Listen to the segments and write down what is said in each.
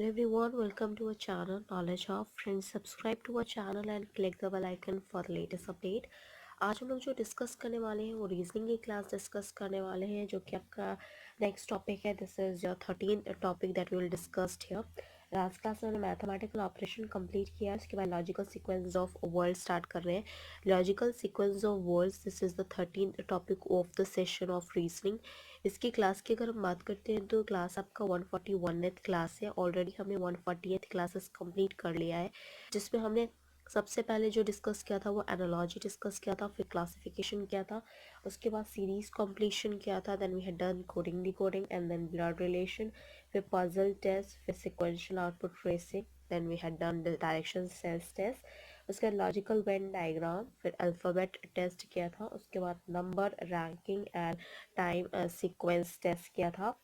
everyone, welcome to our channel Knowledge of Friends. Subscribe to our channel and click the bell icon for the latest update. आज हम लोग जो discuss करने वाले हैं वो रीजनिंग की क्लास डिस्कस करने वाले हैं जो कि आपका नेक्स्ट टॉपिक है. This is your 13th topic that we will discussed here. Last class में हमने मैथमेटिकल ऑपरेशन कंप्लीट किया है. उसके बाद logical sequence of words start कर रहे हैं. Logical sequence of words, this is the 13th topic of the session of reasoning. इसकी क्लास की अगर हम बात करते हैं तो क्लास आपका 141th क्लास है. ऑलरेडी हमने 148th क्लासेस कंप्लीट कर लिया है, जिसमें हमने सबसे पहले जो डिस्कस किया था वो एनालॉजी डिस्कस किया था, फिर क्लासिफिकेशन किया था, उसके बाद सीरीज कंप्लीशन किया था, then we had done coding decoding and then blood relation, फिर पजल टेस्ट, फिर sequential output tracing, then we had done the direction sense test, उसके बाद लॉजिकल वेन डायग्राम, फिर अल्फ़ाबेट टेस्ट किया था, उसके बाद number ranking and time sequence test किया था.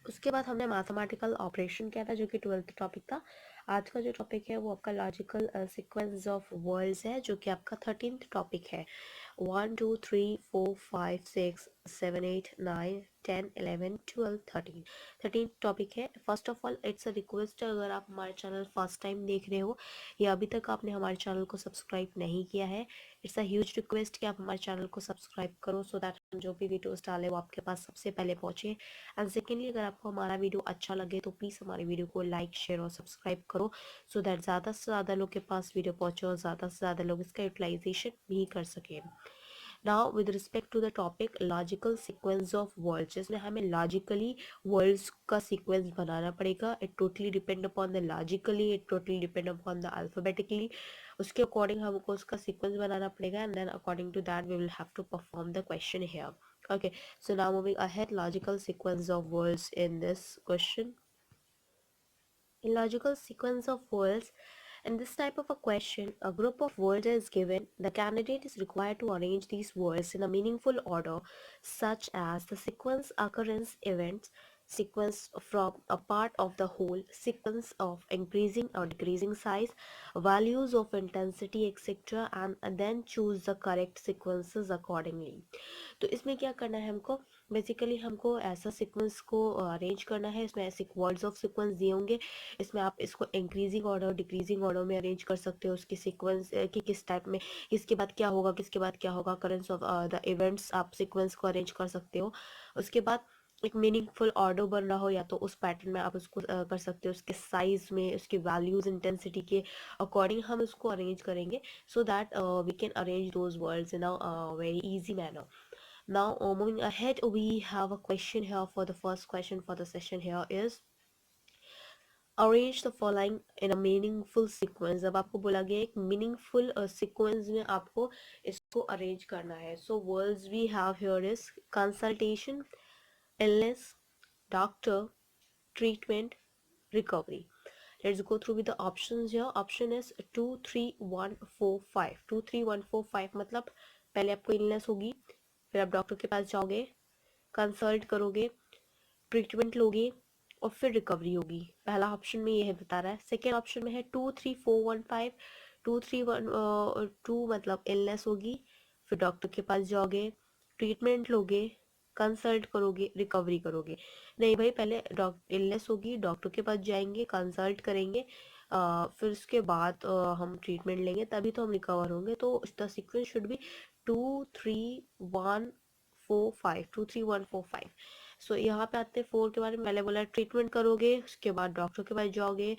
उसके बाद हमने मैथमेटिकल ऑपरेशन किया था जो कि 12th टॉपिक था. आज का जो टॉपिक है वो आपका लॉजिकल सीक्वेंस ऑफ वर्ड्स है जो कि आपका 13th टॉपिक है. 1 2 3 4 5 6 7 8 9 10 11 12 13 टॉपिक है. First of all it's a request, अगर आप हमारे चैनल फर्स्ट टाइम देख रहे हो या अभी तक आपने हमारे चैनल को सब्सक्राइब नहीं किया है, इट्स अ ह्यूज रिक्वेस्ट कि आप हमारे चैनल को सब्सक्राइब करो सो दैट हम जो भी वीडियोस डालें वो आपके पास सबसे पहले पहुँचे. एंड सेकेंडली, अगर आपको हमारा वीडियो अच्छा लगे तो प्लीज़ हमारे वीडियो को लाइक शेयर और सब्सक्राइब करो सो दैट ज़्यादा से ज़्यादा लोग के पास वीडियो पहुँचे और ज़्यादा से ज़्यादा लोग इसका यूटिलाइजेशन भी कर सकें. Now with respect to the topic logical sequence of words, जिसमें हमें लॉजिकली वर्ड्स का सीक्वेंस बनाना पड़ेगा. It totally depend upon the logically, it totally depend upon the alphabetically. उसके अकॉर्डिंग हमको उसका सीक्वेंस बनाना पड़ेगा and then according to that we will have to perform the question here. Okay, so now moving ahead, logical sequence of words in this question. In logical sequence of words, in this type of a question, a group of words is given. The candidate is required to arrange these words in a meaningful order, such as the sequence, occurrence, events, sequence from a part of the whole, sequence of increasing or decreasing size, values of intensity, etc., and then choose the correct sequences accordingly. तो इसमें क्या करना है हमको, basically हमको ऐसा sequence को arrange करना है. इसमें ऐसे वर्ड्स ऑफ सीक्वेंस दिए होंगे, इसमें आप इसको इंक्रीजिंग ऑर्डर डिक्रीजिंग ऑर्डर में अरेंज कर सकते हो. उसकी सीक्वेंस कि किस टाइप में, किसके बाद क्या होगा, किसके बाद क्या होगा, करेंस ऑफ द इवेंट्स आप सीक्वेंस को अरेंज कर सकते हो. उसके बाद एक मीनिंगफुल ऑर्डर बन रहा हो या तो उस पैटर्न में आप उसको कर सकते हो. उसके साइज में, उसकी वैल्यूज इंटेंसिटी के अकॉर्डिंग हम उसको अरेंज करेंगे so that we can arrange those words in a very easy manner. Now, moving ahead, we have a question here. For the first question for the session here is arrange the following in a meaningful sequence. अब आपको बोला गया एक meaningful sequence में आपको इसको arrange करना है. So words we have here is consultation, illness, doctor, treatment, recovery. Let's go through with the options here. Option is 2 3 1 4 5. 2 3 1 4 5 मतलब पहले आपको illness होगी, फिर आप डॉक्टर के पास जाओगे, कंसल्ट करोगे, ट्रीटमेंट लोगे और फिर रिकवरी होगी. पहला ऑप्शन में ये है बता रहा है. सेकेंड ऑप्शन में है 2 3 4 1 5. 2 मतलब इलनेस होगी, फिर डॉक्टर के पास जाओगे, ट्रीटमेंट लोगे, कंसल्ट करोगे, रिकवरी करोगे. नहीं भाई, पहले इलनेस होगी, डॉक्टर के पास जाएंगे, कंसल्ट करेंगे, फिर उसके बाद हम ट्रीटमेंट लेंगे, तभी तो हम रिकवर होंगे. तो द सीक्वेंस शुड बी 2 3 1 4 5. 2 3 1 4 5. सो यहाँ पे आते हैं 4 के बारे में. पहले बोला ट्रीटमेंट करोगे, उसके बाद डॉक्टर के पास जाओगे,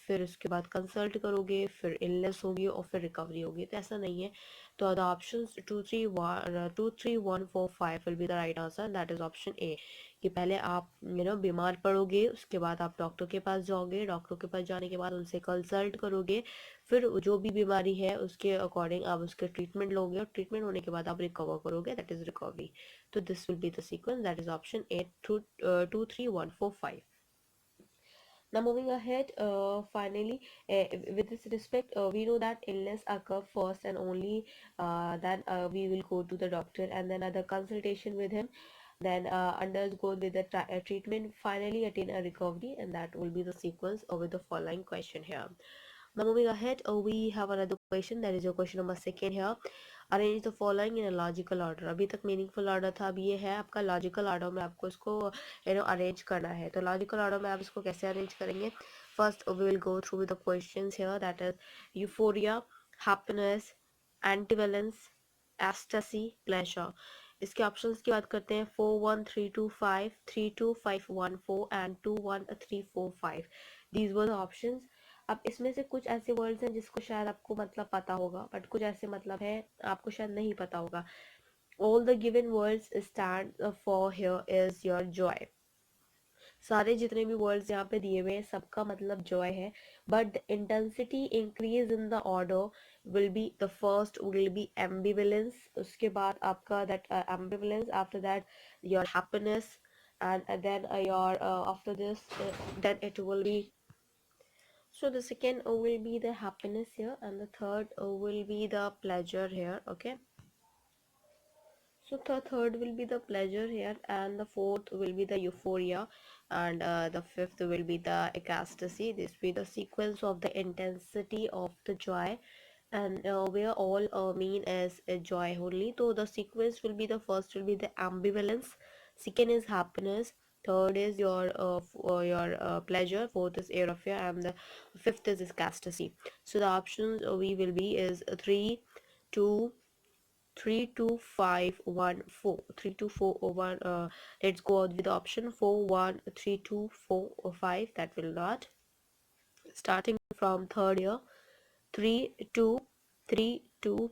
फिर उसके बाद कंसल्ट करोगे, फिर इलनेस होगी और फिर रिकवरी होगी. तो ऐसा नहीं है. तो the option 2 3 1 4 5 will be the right answer. That is option A, कि पहले आप बीमार पड़ोगे, उसके बाद आप डॉक्टर के पास जाओगे, डॉक्टर के पास जाने के बाद उनसे कंसल्ट करोगे, फिर जो भी बीमारी है उसके अकॉर्डिंग आप उसके ट्रीटमेंट लोगे और ट्रीटमेंट होने के बाद आप रिकवर करोगे. That is recovery. So this will be the sequence, that is option 8 through 2 3 1 4 5. Now moving ahead, finally, with this respect, we know that illness occur first and only then we will go to the doctor and then other consultation with him, then undergo with the treatment, finally attain a recovery, and that will be the sequence with the following question here. Now moving ahead, we have another question, that is your question number second here. Arrange the following in logical order. अभी तक meaningful order था, अब ये है आपका logical order में आपको इसको अरेंज करना है. तो लॉजिकल ऑर्डर में आप इसको कैसे अरेंज करेंगे. First, we will go through the questions here. That is euphoria, happiness, ambivalence, ecstasy, pleasure. इसके ऑप्शंस की बात करते हैं 41325, 32514 and 21345. These were the options. अब इसमें से कुछ ऐसे वर्ड्स हैं जिसको शायद आपको मतलब पता होगा, बट कुछ ऐसे मतलब है आपको शायद नहीं पता होगा. All the given words stand for here is your joy. सारे जितने भी वर्ड्स यहाँ पे दिए हुए हैं सबका मतलब जॉय है, but the intensity increase in the order will be the first will be ambivalence, उसके बाद आपका that ambivalence, after that your happiness, and then your after this then it will be, so the second will be the happiness here, and the third will be the pleasure here. Okay, so the third will be the pleasure here, and the fourth will be the euphoria, and the fifth will be the ecstasy. This will be the sequence of the intensity of the joy, and where all mean as a joy only. So the sequence will be, the first will be the ambivalence, second is happiness, third is your pleasure, fourth is euphoria, and the fifth is ecstasy. So the options we will be is 3, 2, 32514, 32401. Let's go out with option 413245. That will not, starting from third year, 3 2 3 2,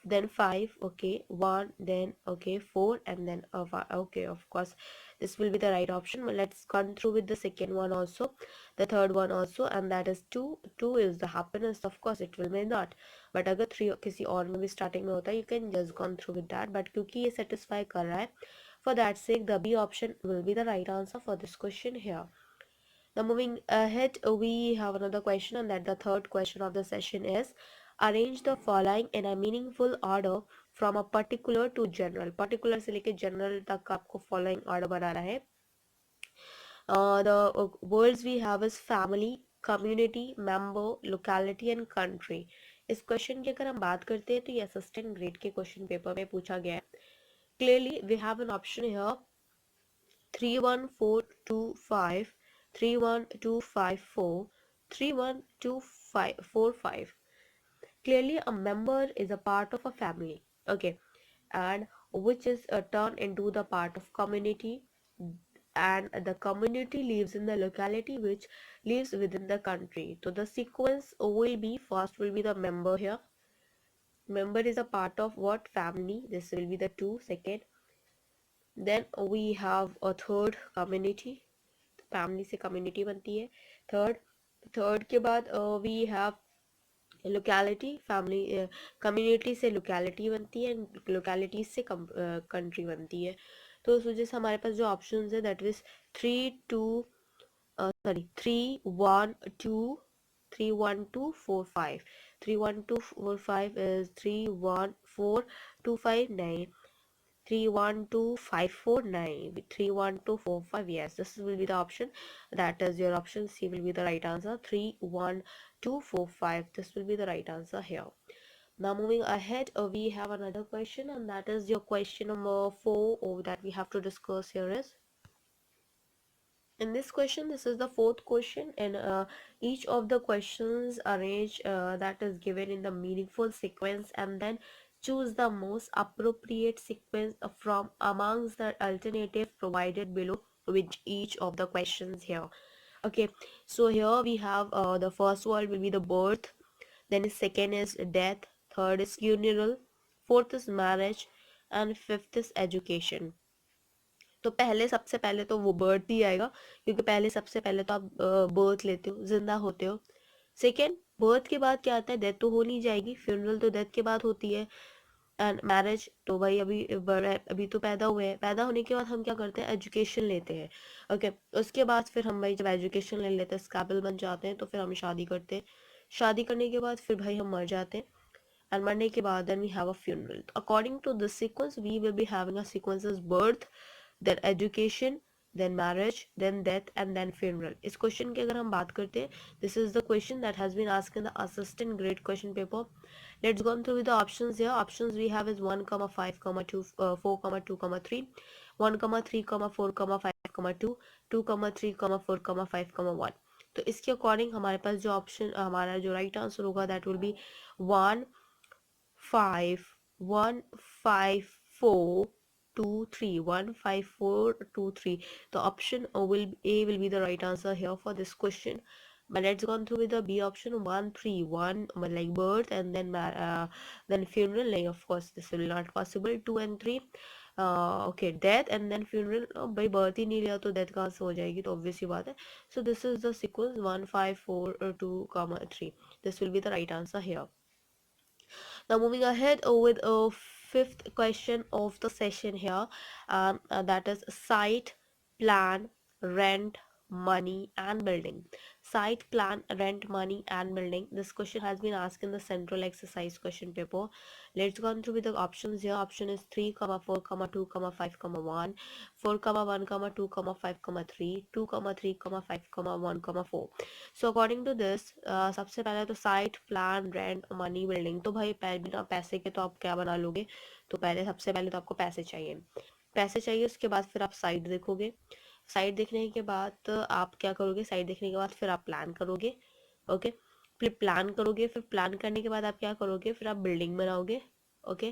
then 5, okay, 1, then okay 4, and then okay, of course this will be the right option. But let's come through with the second one also, the third one also, and that is 2. 2 is the happiness, of course it will may not, but अगर 3 किसी और में भी starting में होता है, you can just gone through with that, but क्योंकि ये satisfy कर रहा है, for that sake the B option will be the right answer for this question here. Now moving ahead, we have another question, and that the third question of the session is arrange the following in a meaningful order from a particular to general. Particular से लेके general तक आपको following order बनाना है. The words we have is family, community, member, locality and country. इस question की अगर हम बात करते हैं तो ये असिस्टेंट ग्रेड के क्वेश्चन पेपर में पूछा गया है. Clearly we have an option here 31425, 31254, 31245. Clearly a member is a part of a family, okay, and which is turned into the part of community, and the community lives in the locality which lives within the country. So the sequence will be, first will be the member here. Member is a part of what? Family. This will be the 2. Second, then we have a third, community. Family से community बनती है. Third के बाद we have locality. Family community से locality बनती है, locality से country बनती है. तो उस वजह से हमारे पास जो ऑप्शंस है that is 31245. 31245 is 31425, 31254, 31245. Yes, this will be the option. That is your option C will be the right answer. 31245. This will be the right answer here. Now moving ahead, we have another question, and that is your question number 4 that we have to discuss here is. In this question, this is the fourth question, and each of the questions arrange that is given in the meaningful sequence, and then choose the most appropriate sequence from amongst the alternatives provided below with each of the questions here. Okay, so here we have the first one will be the birth, then second is death, third is funeral, fourth is marriage, and fifth is education. तो पहले सबसे पहले तो वो birth ही आएगा, क्योंकि पहले सबसे पहले तो आप बर्थ लेते हो, जिंदा होते हो. सेकेंड, बर्थ के बाद क्या आता है? डेथ तो हो नहीं जाएगी. फ्यूनरल तो डेथ के बाद होती है. एंड मैरिज तो भाई अभी तो पैदा हुए हैं. पैदा होने के बाद हम क्या करते हैं? एजुकेशन लेते हैं. ओके, उसके बाद फिर हम भाई जब एजुकेशन ले लेते हैं, स्कैबल बन जाते हैं, तो फिर हम शादी करते हैं. शादी करने के बाद फिर भाई हम मर जाते हैं, एंड मरने के बाद then we have a funeral. According to this sequence we will be having a sequence is birth, then education, then marriage, then death, and then funeral. इस क्वेश्चन की अगर हम बात करते हैं, this is the question that has been asked in the assistant grade question paper. Let's go through with the options here. Options we have is 1, 5, 2, 4, 2, 3, 1, 3, 4, 5, 2, 2, 3, 4, 5, 1. तो इसके according हमारे पास जो ऑप्शन, हमारा जो राइट आंसर होगा that will B 1 5 1 5 4 2 3, 1 5 4 2 3. The option will A will be the right answer here for this question. But let's go on through with the B option. 1 3 1 like birth, and then funeral. Like, of course this will not possible. 2 and 3 okay, death and then funeral. भाई birth ही नहीं लिया तो death कहाँ से हो जाएगी, तो obvious सी बात है. So this is the sequence 1 5 4 2 3. This will be the right answer here. Now moving ahead with a fifth question of the session here, that is site, plan, rent, money and building. Site, plan, rent, money and building. This question has been asked in the central exercise question paper. Let's go on through with the options here. Option is 3, 4, 2, 5, 1, 4, 1, 2, 5, 3, 2, 3, 5, 1, 4. So according to this सबसे पहले तो site, plan, rent, money, building. तो भाई बिना पैसे के तो आप क्या बना लोगे, तो पहले सबसे पहले तो आपको पैसे चाहिए. पैसे चाहिए, उसके बाद फिर आप साइट देखोगे. साइट देखने के बाद आप क्या करोगे, साइट देखने के बाद फिर आप प्लान करोगे. ओके, फिर प्लान करोगे, फिर प्लान करने के बाद आप क्या करोगे, फिर आप बिल्डिंग बनाओगे. ओके,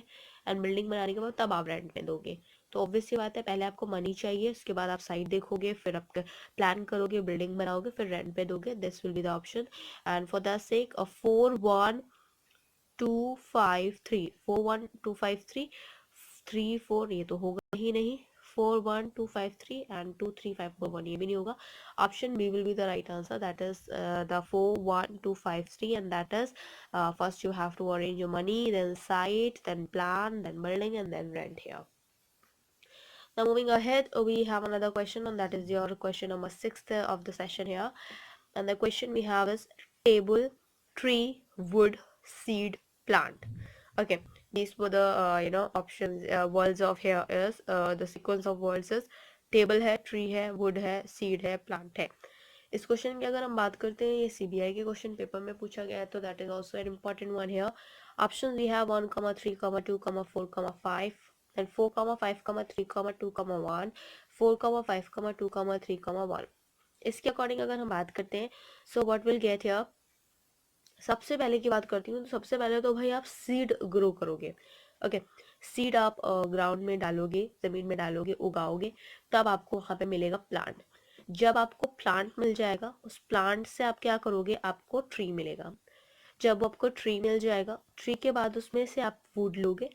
एंड बिल्डिंग बनाने के बाद तब आप रेंट में दोगे. तो ऑब्वियस सी बात है, पहले आपको मनी चाहिए, उसके बाद आप साइट देखोगे, फिर आप प्लान करोगे, बिल्डिंग बनाओगे, फिर रेंट पे दोगे. This will be the option. And for the sake of 4 1 2 5 3, 4 1 2 5 3, 3 4 ये तो होगा ही नहीं. 4 1 2 5 3 एंड 2 3 5 4 1 ये भी नहीं होगा. Option B will be the right answer. That is the 4 1 2 5 3, and that is first you have to arrange your money, then site, then plan, then building, and then rent here. Now moving ahead, we have another question, and that is your question number 6 of the session here. And the question we have is table, tree, wood, seed, plant. Okay, these were the options. Words of here is the sequence of words is table है, tree है, wood है, seed है, plant है. इस question की अगर हम बात करते हैं, ये सीबीआई के क्वेश्चन पेपर में पूछा गया है, तो that is also an important one here. Option we have 1 3 2 4 5 and 4 5 3 2 1, 4 5 2 3 1. इसके अकॉर्डिंग अगर हम बात करते हैं, so what will get here. सबसे पहले की बात करती हूँ, तो सबसे पहले तो भाई आप सीड ग्रो करोगे. ओके, सीड आप ग्राउंड में डालोगे, जमीन में डालोगे, उगाओगे, तब आपको वहां पे मिलेगा प्लांट. जब आपको प्लांट मिल जाएगा, उस प्लांट से आप क्या करोगे, आपको ट्री मिलेगा. जब आपको ट्री मिल जाएगा, ट्री के बाद उसमें से आप वुड लोगे.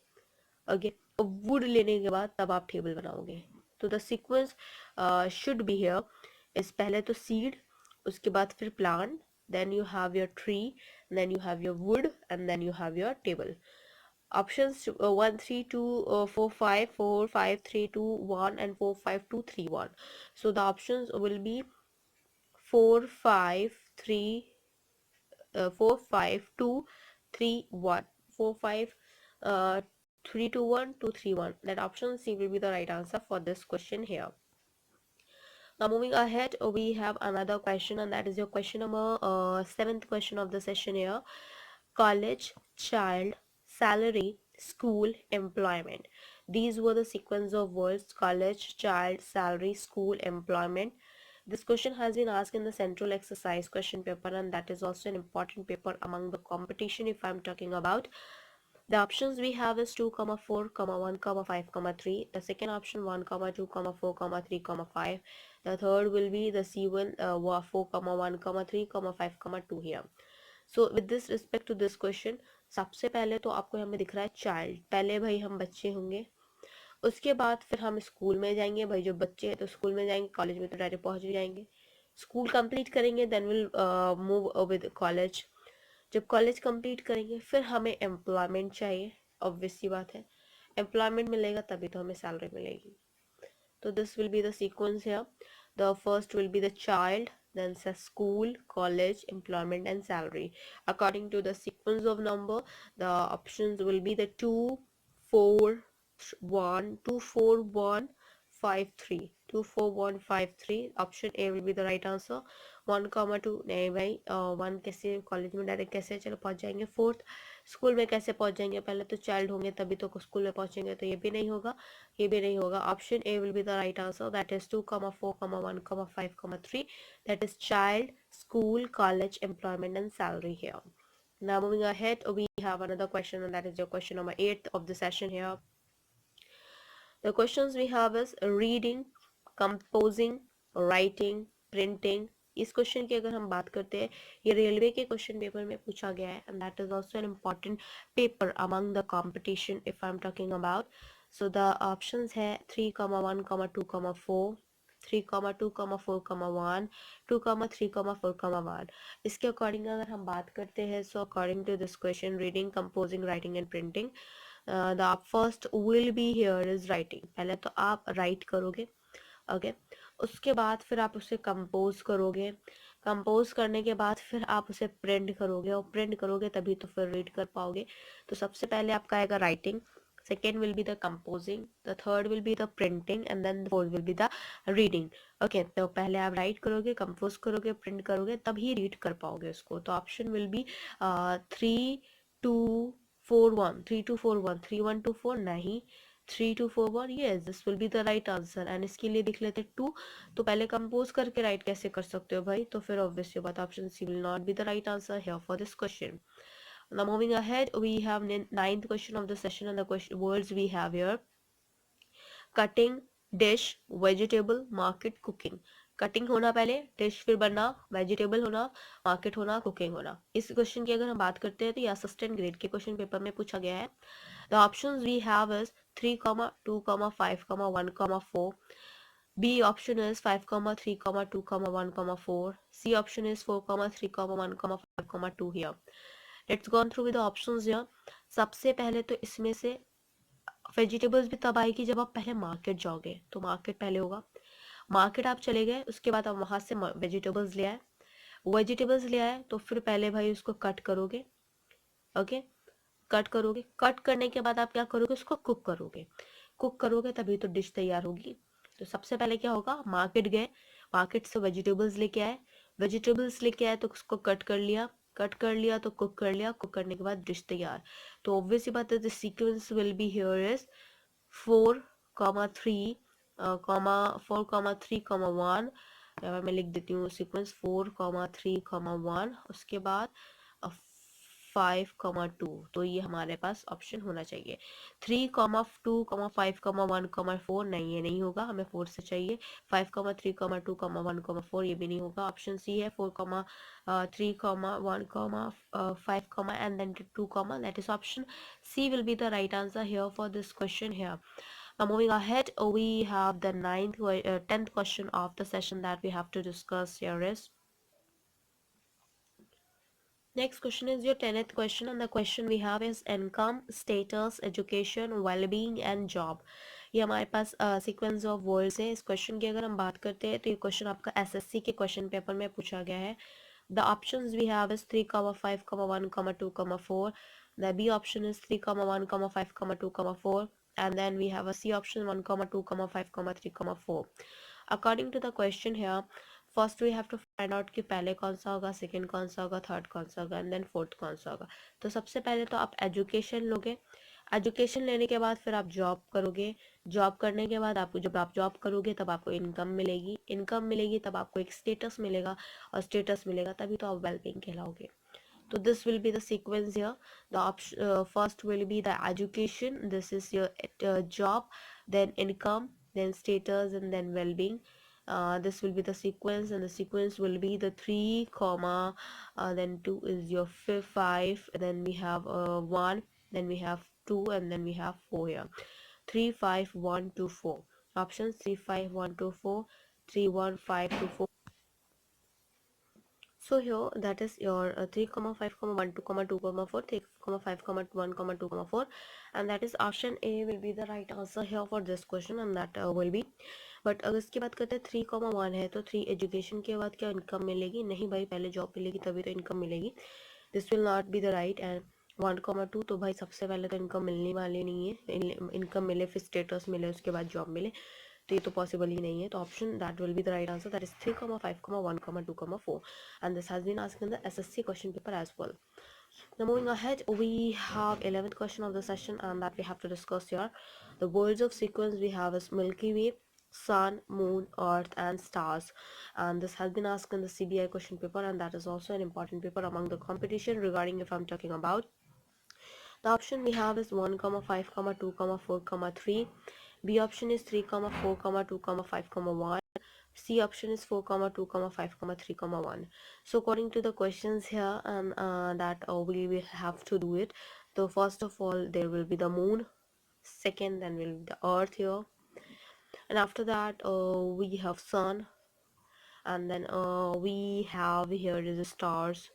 ओके, वुड लेने के बाद तब आप टेबल बनाओगे. तो the sequence should be here इस पहले तो सीड, उसके बाद फिर plant, then you have your tree, then you have your wood, and then you have your table. Options 1 3 2 4 5 4 5 3 2 1 and 4 5 2 3 1. So the options will be 4 5 3 4 5 2 3 1, 4 5 3 2 1 2 3 1. That option C will be the right answer for this question here. Now moving ahead, we have another question, and that is your question number 7th question of the session here. College, child, salary, school, employment. These were the sequence of words: college, child, salary, school, employment. This question has been asked in the central exercise question paper, and that is also an important paper among the competition if I'm talking about. The options we have is 2, 4, 1, 5, 3. The second option 1, 2, 4, 3, 5. The third will be the C1 4, 1, 3, 5, 2 here. So with this respect to this question, सबसे पहले तो आपको हमें दिख रहा है child. पहले भाई हम बच्चे होंगे, उसके बाद फिर हम स्कूल में जाएंगे. भाई जो बच्चे हैं तो स्कूल में जाएंगे, कॉलेज में तो डायरेक्ट पहुंच भी जाएंगे. स्कूल कंप्लीट करेंगे, then will move with college. जब कॉलेज कंप्लीट करेंगे, फिर हमें एम्प्लॉयमेंट चाहिए. ऑब्वियस सी बात है, एम्प्लॉयमेंट मिलेगा तभी तो हमें सैलरी मिलेगी. तो this will be the sequence here. The first will be the child, then says school, college, employment and salary. According to the sequence of number, the options will be the 2 4 1 2 4 1 5 3, 2 4 1 5 3. Option A will be the right answer. 1 2 नहीं भाई 1 कैसे college में direct कैसे चलो पहुंच जाएंगे. Fourth, school में कैसे पहुंच जाएंगे, पहले तो चाइल्ड होंगे तभी तो स्कूल में पहुंचेंगे, तो ये भी नहीं होगा, ये भी नहीं होगा। Option A will be the right answer, that is 2,4,1,5,3, that is child, school, college, employment and salary here. Now moving ahead, we have another question, and that is your question number 8 of the session here. The questions we have is reading, composing, writing, printing. इस question की अगर हम बात करते हैं, ये railway के question paper में पूछा गया है, and that is also an important paper among the competition if I'm talking about. So the options है 3,1,2,4, 3,2,4,1, 2,3,4,1. इसके अकॉर्डिंग अगर हम बात करते हैं, so according to this question, reading, composing, writing and printing, the first will be here is writing. पहले तो आप राइट करोगे, ओके, उसके बाद फिर आप उसे कंपोज करोगे, कंपोज करने के बाद फिर आप उसे प्रिंट करोगे, और प्रिंट करोगे तभी तो फिर रीड कर पाओगे। तो सबसे पहले आपका आएगा writing, second will be the composing, the third will be the printing and then the fourth will be the reading. Okay, तो पहले आप राइट करोगे, कंपोज करोगे, प्रिंट करोगे, तभी रीड कर पाओगे उसको। तो ऑप्शन विल बी 3, 2, 4, 1, 3, 2, 4, 1, 3, 1, 2, 4, नहीं, 3, 2, 4, 1, yes, this will be the right answer. And इसके लिए देख लेते 2, तो पहले कंपोज करके राइट कैसे कर सकते हो भाई, तो फिर ऑब्वियसली बात option C will not be the right answer here for this question. Now moving ahead, we have ninth question of the session, and the question words we have here: cutting, dish, vegetable, market, cooking. Cutting होना पहले, dish फिर बनना, vegetable होना, market होना, cooking होना. इस question की अगर हम बात करते हैं तो ये असिस्टेंट ग्रेड के क्वेश्चन पेपर में पूछा गया है. The options we have is 3,2,5,1,4. B option is 5,3,2,1,4. C option is 4,3,1,5,2 here. Let's go through with the options here. सबसे पहले तो इसमें से वेजिटेबल्स भी तब आएगी जब आप पहले मार्केट जाओगे, तो मार्केट पहले होगा. मार्केट आप चले गए, उसके बाद आप वहां से वेजिटेबल्स ले आए, वेजिटेबल्स ले आए तो फिर पहले भाई उसको कट करोगे, ओके, कट करोगे, कट करने के बाद आप क्या करोगे, उसको कुक करोगे, कुक करोगे तभी तो डिश तैयार होगी. तो सबसे पहले क्या होगा, मार्केट गए, मार्केट से वेजिटेबल्स लेके आए, वेजिटेबल्स लेके आए तो उसको कट कर लिया, कट कर लिया तो कुक कर लिया, कुक करने के बाद डिश तैयार. तो ऑब्वियस सी बात है, the sequence will be here is 4,3, 4,3,1. मैं लिख देती हूँ सीक्वेंस 4,3,1, उसके बाद 5,2. तो ये हमारे पास ऑप्शन होना चाहिए. 3,2,5,1,4, नहीं ये नहीं होगा, हमें 4 से चाहिए. 5,3,2,1,4, ये भी नहीं होगा. ऑप्शन सी है 4,3,1,5, and then 2, that is option C will be the right answer here for this question here. Now moving ahead, we have the 10th question of the session that we have to discuss here is. Next question is your 10th question, and the question we have is income, status, education, well-being and job. ये हमारे पास sequence of words है. इस question की अगर हम बात करते हैं तो ये क्वेश्चन आपका एसएससी के क्वेश्चन पेपर में पूछा गया है. The options we have is 3,5,1,2,4. The B option is 3,1,5,2,4, and then we have a C option 1,2,5,3,4. According to the question here, first we have to find out कि पहले कौन सा होगा, सेकंड कौन सा होगा, थर्ड कौन सा होगा, एंड देन फोर्थ कौन सा होगा. तो सबसे पहले तो आप एजुकेशन लोगे, एजुकेशन लेने के बाद फिर आप जॉब करोगे, जॉब करने के बाद आपको, जब आप जॉब करोगे तब आपको इनकम मिलेगी, इनकम मिलेगी तब आपको एक स्टेटस मिलेगा, और स्टेटस मिलेगा तभी तो आप wellbeing कहलाओगे. So this will be the sequence here. The option first will be the education, this is your job, then income, then status, and then well-being. This will be the sequence, and the sequence will be the 3 comma, then 2 is your 5, then we have 1, then we have 2, and then we have 4 here. 3, 5, 1, 2, 4. Options 3, 5, 1, 2, 4, 3, 1, 5, 2, 4. So here that is your 3, 5, 1, 2, 2, 4, 3, 5, 1, 2, 4, and that is option A will be the right answer here for this question, and that will be. But अगर इसकी बात करते हैं 3,1 है तो 3 education के बाद क्या इनकम मिलेगी, नहीं भाई पहले जॉब मिलेगी तभी तो इनकम मिलेगी. This will not be the right. And 1,2 तो भाई सबसे पहले तो इनकम मिलने वाली नहीं है, इनकम मिले फिर स्टेटस मिले उसके बाद जॉब मिले, तो ये तो पॉसिबल ही नहीं है. तो option that will be the right answer, that is 3, 5, 1, 2, 4, and this has been asked in the SSC question paper as well. Now moving ahead, we have 11th question of the session, and that we have to discuss here. The words of sequence we have is Milky Way, Sun, Moon, Earth, and Stars. And this has been asked in the CBI question paper, and that is also an important paper among the competition regarding if I'm talking about. The option we have is 1, 5, 2, 4, 3. B option is 3, 4, 2, 5, 1. C option is 4, 2, 5, 3, 1. So according to the questions here, and that we will have to do it. So first of all, there will be the moon. Second, then will be the earth here. And after that, we have sun. And then we have here is the stars.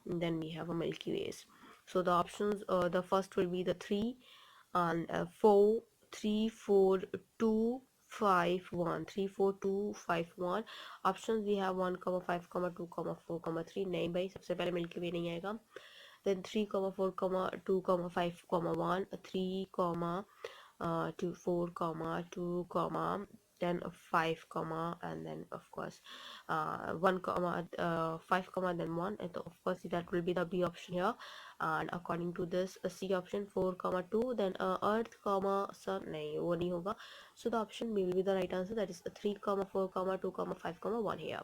And then we have a Milky Ways. So the options, the first will be the 3 and 4, 3, 4, 2, 5, 1. 3, 4, 2, 5, 1. Options we have 1, 5, 2, 4, 3. नहीं भाई, सबसे पहले milky वे नहीं आएगा. Then 3, 4, 2, 5, 1. 3, 2, 4, 2, then 5, and then of course 1, 5, then 1, and of course that will be the B option here. And according to this, C option 4, 2, then earth, sun, nahi wo nahi hoga. So the option B will be the right answer, that is 3, 4, 2, 5, 1 here.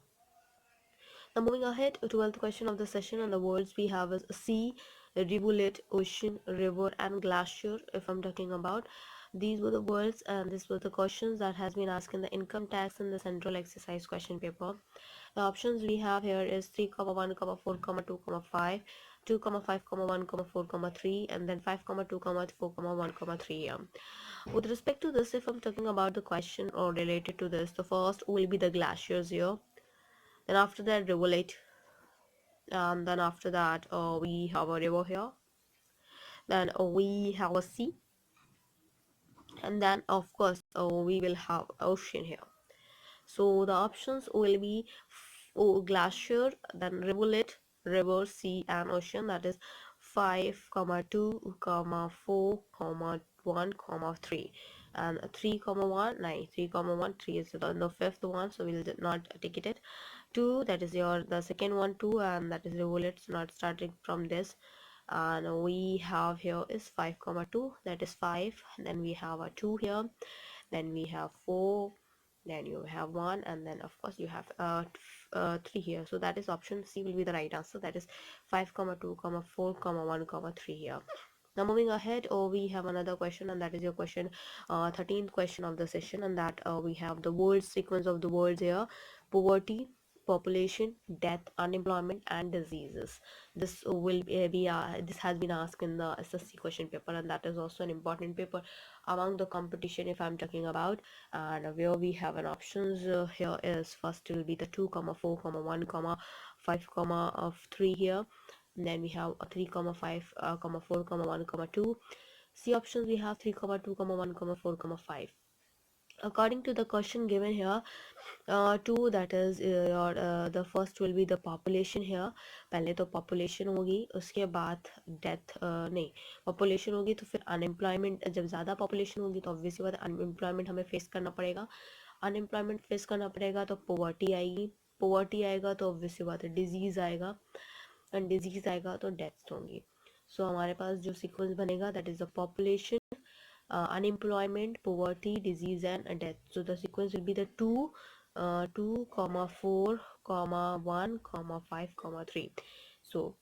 Now moving ahead, 12th question of the session, and the words we have is sea, rivulet, ocean, river, and glacier. If I'm talking about, these were the words, and these were the questions that has been asked in the income tax in the central exercise question paper. The options we have here is 3, 1, 4, 2, 5, 2, 5, 1, 4, 3, and then 5, 2, 4, 1, 3. With respect to this, if I'm talking about the question or related to this, the first will be the glaciers here. Then after that, rivulet, and then after that we have a river here. Then we have a sea, and then of course we will have ocean here. So the options will be glacier, then rivulet, river, sea, and ocean. That is 5, 2, 4, 1, 3. And 3, 1, 9, 3, 1, 3 is the fifth one, so we'll not take it. 2, that is your the second one, 2, and that is rivulet, not starting from this. And we have here is 5, 2, that is 5. Then we have a 2 here. Then we have 4. Then you have 1, and then of course you have 3 here. So that is option C will be the right answer, that is 5, 2, 4, 1, 3 here. Now moving ahead, we have another question, and that is your question 13th question of the session, and that we have the word sequence of the words here: poverty, population, death, unemployment, and diseases. This will be this has been asked in the SSC question paper, and that is also an important paper among the competition if I'm talking about. And where we have an options here is first will be the 2, 4, 1, 5, of 3 here. And then we have a 3, 5, 4, 1, 2. C options we have 3, 2, 1, 4, 5. According to the question given here, 2, that is your the first will be the population here. पहले तो population होगी, उसके बाद death नहीं, population होगी तो फिर unemployment. जब ज़्यादा population होगी तो obviously बात unemployment हमें face करना पड़ेगा. unemployment face करना पड़ेगा तो poverty आएगी. poverty आएगा तो obviously बात है disease आएगा. and disease आएगा तो deaths होंगी. So हमारे पास जो sequence बनेगा, that is the population, unemployment, poverty, disease, and death. So the sequence will be the 2, 2, 4, 1, 5, 3. So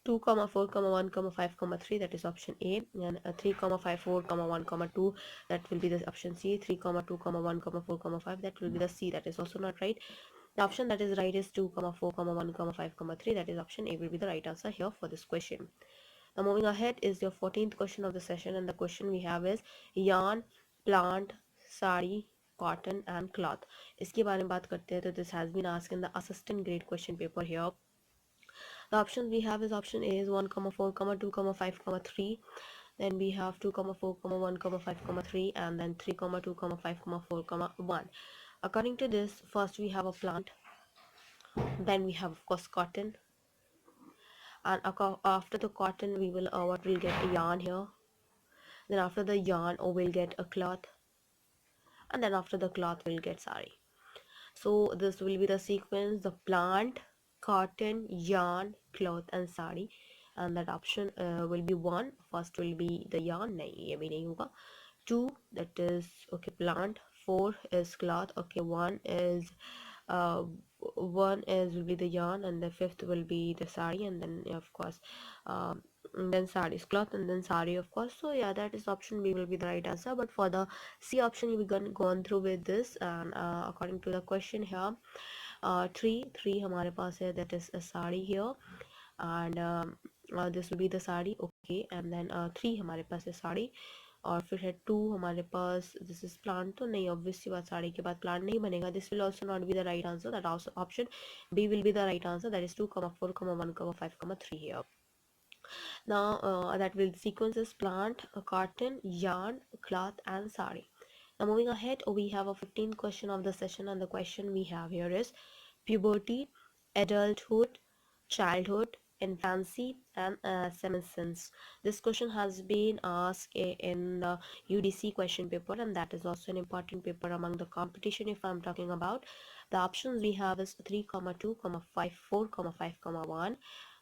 2, 4, 1, 5, 3, that is option A. And 3, 5, 4, 1, 2, that will be the option C. 3, 2, 1, 4, 5, that will be the C. That is also not right. The option that is right is 2, 4, 1, 5, 3. That is option A will be the right answer here for this question. Now moving ahead is your 14th question of the session, and the question we have is yarn, plant, sari, cotton, and cloth. इसके बारे में बात करते हैं तो this has been asked in the assistant grade question paper here. The options we have is option A is 1, 4, 2, 5, 3. Then we have 2, 4, 1, 5, 3, and then 3, 2, 5, 4, 1. According to this, first we have a plant, then we have of course cotton, and after the cotton we will what will get a yarn here. Then after the yarn we'll get a cloth, and then after the cloth we'll get sari. So this will be the sequence: the plant, cotton, yarn, cloth, and sari. and that option will be 1. First will be the yarn, नहीं ये भी नहीं होगा. 2, that is okay plant. 4 is cloth. Okay, 1 is uh, will be the yarn, and the 5th will be the sari, and then of course and then sari is cloth, and then sari of course. So yeah, that is option B will be the right answer. But for the C option, we gone through with this, and according to the question here, three हमारे पास है, that is a sari here, and this will be the sari. Okay, and then 3 हमारे पास है साड़ी, और फिर है 2 हमारे पास, this is plant. तो नहीं, ऑब्वियस सी बात, साड़ी के बाद प्लांट नहीं बनेगा. This will also not be the right answer. That option B will be the right answer. That is 2, 4, 1, 5, 3 here. Now that will sequence is plant, cotton, yarn, cloth and sari. Now moving ahead, we have a 15th question of the session, and the question we have here is puberty, adulthood, childhood, infancy and senescence. This question has been asked in the UDC question paper, and that is also an important paper among the competition. If I'm talking about the options, we have is 3, 2, 5, 4, 5, 1.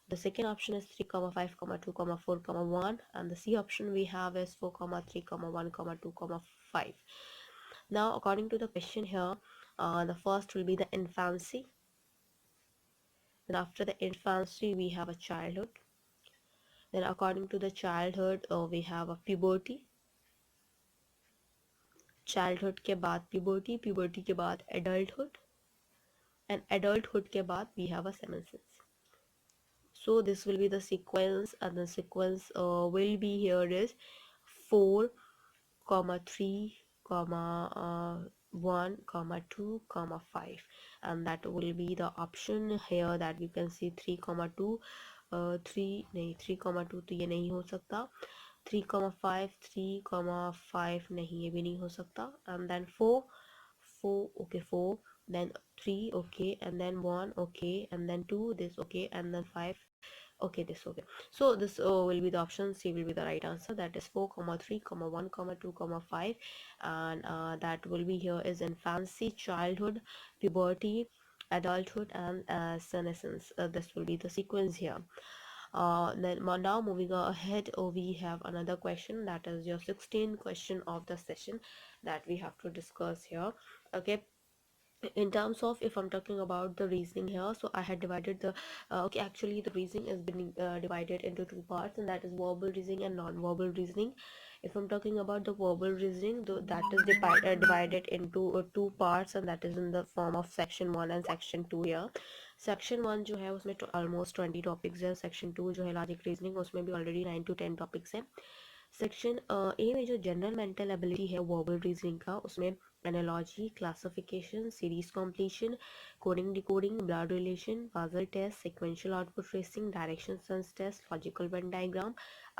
The second option is 3, 5, 2, 4, 1, and the C option we have is 4, 3, 1, 2, 5. Now according to the question here, the first will be the infancy. Then after the infancy we have a childhood. Then according to the childhood we have a puberty. Childhood के बाद puberty, puberty के बाद adulthood, and adulthood के बाद we have a senescence. So this will be the sequence, and the sequence will be here is 4, 3, 1, 2, 5, and that will be the option here that we can see 3, 2, 3 नहीं, 3, 2 तो ये नहीं हो सकता. 3, 5, 3, 5 नहीं, ये भी नहीं हो सकता. And then 4, okay, 4, then 3, okay, and then 1, okay, and then 2, this, okay, and then 5, okay, this, okay. So this will be the option C will be the right answer. That is 4, 3, 1, 2, 5, and that will be here is infancy, childhood, puberty, adulthood and senescence. This will be the sequence here. Then now moving ahead, we have another question, that is your 16th question of the session that we have to discuss here. Okay, in terms of, if I'm talking about the reasoning here, so I had divided the okay, actually the reasoning has been divided into 2 parts, and that is verbal reasoning and non-verbal reasoning. If I'm talking about the verbal reasoning, that is divided into 2 parts, and that is in the form of section 1 and section 2 here. Section 1 जो है उसमें almost 20 topics है. Section 2 जो है logic reasoning, उसमें भी already 9 to 10 topics है. Section A में जो जनरल मेंटल एबिलिटी है वर्बल रीजनिंग का, उसमें analogy, classification, series completion, coding decoding, blood relation, puzzle test, sequential output tracing, direction sense test, logical venn diagram,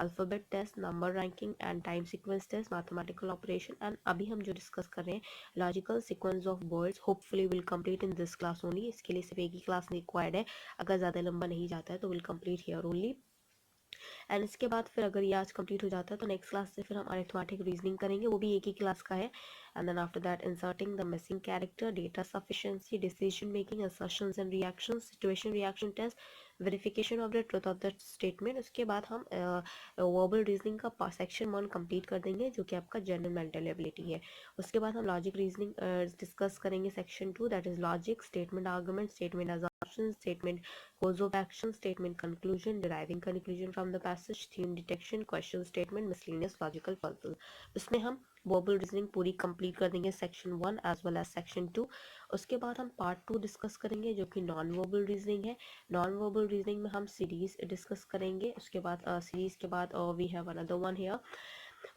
alphabet test, number ranking and time sequence test, mathematical operation, and अभी हम जो discuss कर रहे हैं logical sequence of words, hopefully will complete in this class only. इसके लिए सिर्फ एक ही क्लास रिक्वायर्ड है. अगर ज़्यादा लंबा नहीं जाता है तो will complete here only. And इसके बाद फिर अगर ये आज कंप्लीट हो जाता है तो नेक्स्ट क्लास से फिर हम अरिथमेटिक रीजनिंग करेंगे, वो भी एक ही क्लास का है. And then after that inserting the missing character, data sufficiency, decision making, assertions and reactions, situation reaction test, verification of the truth of the statement. उसके बाद हम वर्बल रीजनिंग का सेक्शन 1 कंप्लीट कर देंगे, जो कि आपका जनरल मेंटल एबिलिटी है. उसके बाद हम लॉजिक रीजनिंग डिस्कस करेंगे section 2, that is logic, statement argument, statement assumption, statement course of action, statement conclusion, deriving conclusion from the passage, theme detection, question statement, miscellaneous logical puzzle. इसमें हम verbal reasoning पूरी complete कर देंगे section 1 as well as section 2. उसके बाद हम part 2 discuss करेंगे, जो कि नॉन वर्बल रीजनिंग है. नॉन वर्बल रीजनिंग में हम सीरीज डिस्कस करेंगे. उसके बाद सीरीज के बाद we have another one here.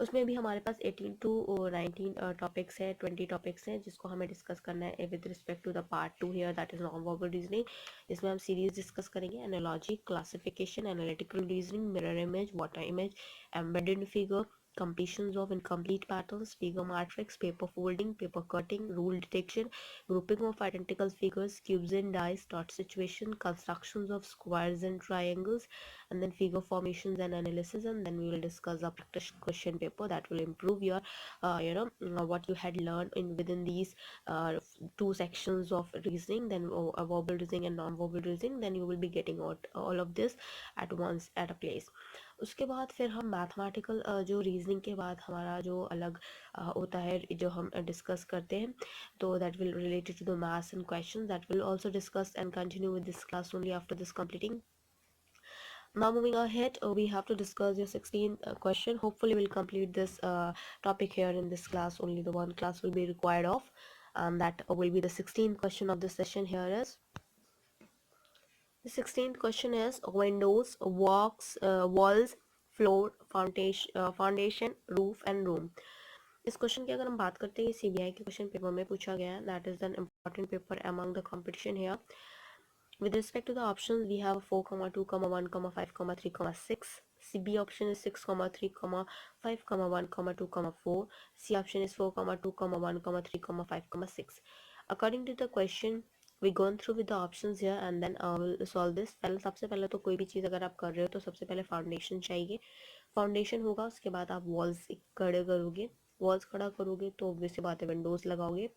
उसमें भी हमारे पास 18 to 19 टॉपिक्स है, 20 टॉपिक्स हैं, जिसको हमें डिस्कस करना है with respect to the part 2 here, that is non verbal reasoning. इसमें हम सीरीज डिस्कस करेंगे, analogy, classification, analytical reasoning, mirror image, water image, embedded figure, completions of incomplete patterns, figure matrix, paper folding, paper cutting, rule detection, grouping of identical figures, cubes and dice, dot situation, constructions of squares and triangles, and then figure formations and analysis. And then we will discuss a practice question paper that will improve your what you had learned in within these two sections of reasoning, then verbal reasoning and non-verbal reasoning. Then you will be getting all of this at once at a place. उसके बाद फिर हम mathematical जो reasoning के बाद हमारा जो अलग होता है जो हम डिस्कस करते हैं, तो that will related to the maths and question that will also discuss and continue with this class only after this completing. Now moving ahead, we have to discuss your 16th question. Hopefully we'll complete this topic here in this class. Only the one class will be required of, and that will be the 16th question of this session. Here is the 16th question is windows, walls, floor, foundation, roof and room. इस question की अगर हम बात करते हैं, CBI के question paper में पूछा गया है. That is an important paper among the competition here. With respect to the options, we have 4, 2, 1, 5, 3, 6. CB option is 6, 3, 5, 1, 2, 4. C option is 4, 2, 1, 3, 5, 6. According to the question, we gone through with the options here and then we'll solve this. पहले सबसे पहले तो कोई भी चीज़ अगर आप कर रहे हो तो सबसे पहले फाउंडेशन चाहिए. फाउंडेशन होगा, उसके बाद आप वॉल्स खड़े करोगे. वॉल्स खड़ा करोगे तो ऑब्वियसली बात है विंडोज़ लगाओगे.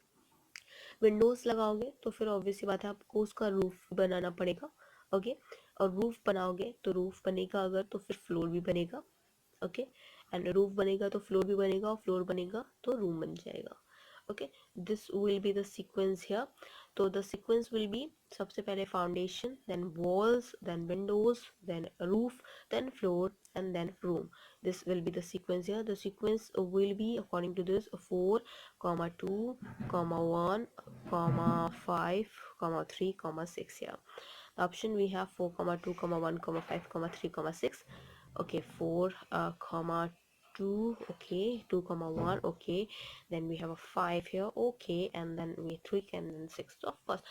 विंडोज़ लगाओगे तो फिर ऑब्वियसली बात है आपको उसका रूफ बनाना पड़ेगा. ओके, और रूफ बनाओगे तो रूफ बनेगा अगर तो फिर फ्लोर भी बनेगा. ओके, एंड रूफ बनेगा तो फ्लोर भी बनेगा और फ्लोर बनेगा तो रूम बन जाएगा. Okay, this will be the sequence here. तो द सीक्वेंस विल बी सबसे पहले foundation, then walls, then windows, then roof, then floor and then room. This will be the sequence here. The sequence will be according to this 4, 2, 1, 5, 3, 6 here. The option we have 4, 2, 1, 5, 3, 6. Okay, 4, 2, okay, 2, 1, okay, then we have a 5 here, okay, and then we 3 and then 6. So of course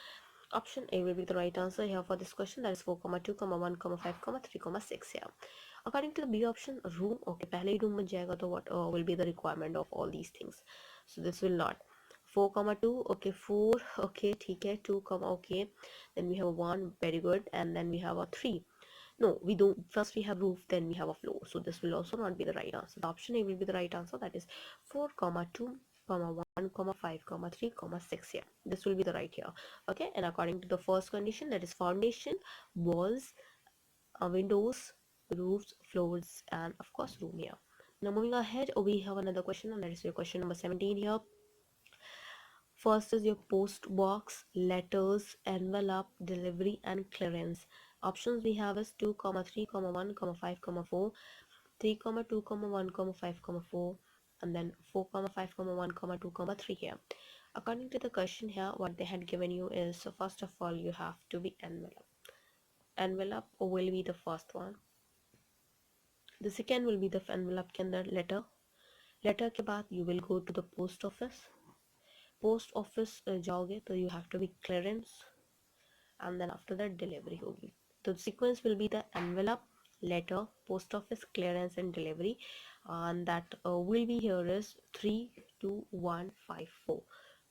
option A will be the right answer here for this question. That is 4, 2, 1, 5, 3, 6 here. According to the B option, room, okay, पहले ही room बन जाएगा तो what will be the requirement of all these things? So this will not. 4, 2, okay, 4, okay, ठीक है, 2, okay, then we have a 1, very good, and then we have a 3. No, we don't. First we have roof, then we have a floor. So this will also not be the right answer. The option A will be the right answer. That is 4, 2, 1, 5, 3, 6 here. This will be the right here. Okay, and according to the first condition, that is foundation, walls, windows, roofs, floors, and of course room here. Now moving ahead, we have another question, and that is your question number 17 here. First is your post box, letters, envelope, delivery, and clearance. Options we have is 2, 3, 1, 5, 4, 3, 2, 1, 5, 4, and then 4, 5, 1, 2, 3 here. According to the question here, what they had given you is, so first of all, you have to be envelope. Envelope will be the first one. The second will be the envelope के अंदर letter. Letter के बाद you will go to the post office. Post office जाओगे तो you have to be clearance, and then after that delivery होगी. The sequence will be the envelope, letter, post office, clearance and delivery, and that will be here is 3, 2, 1, 5, 4.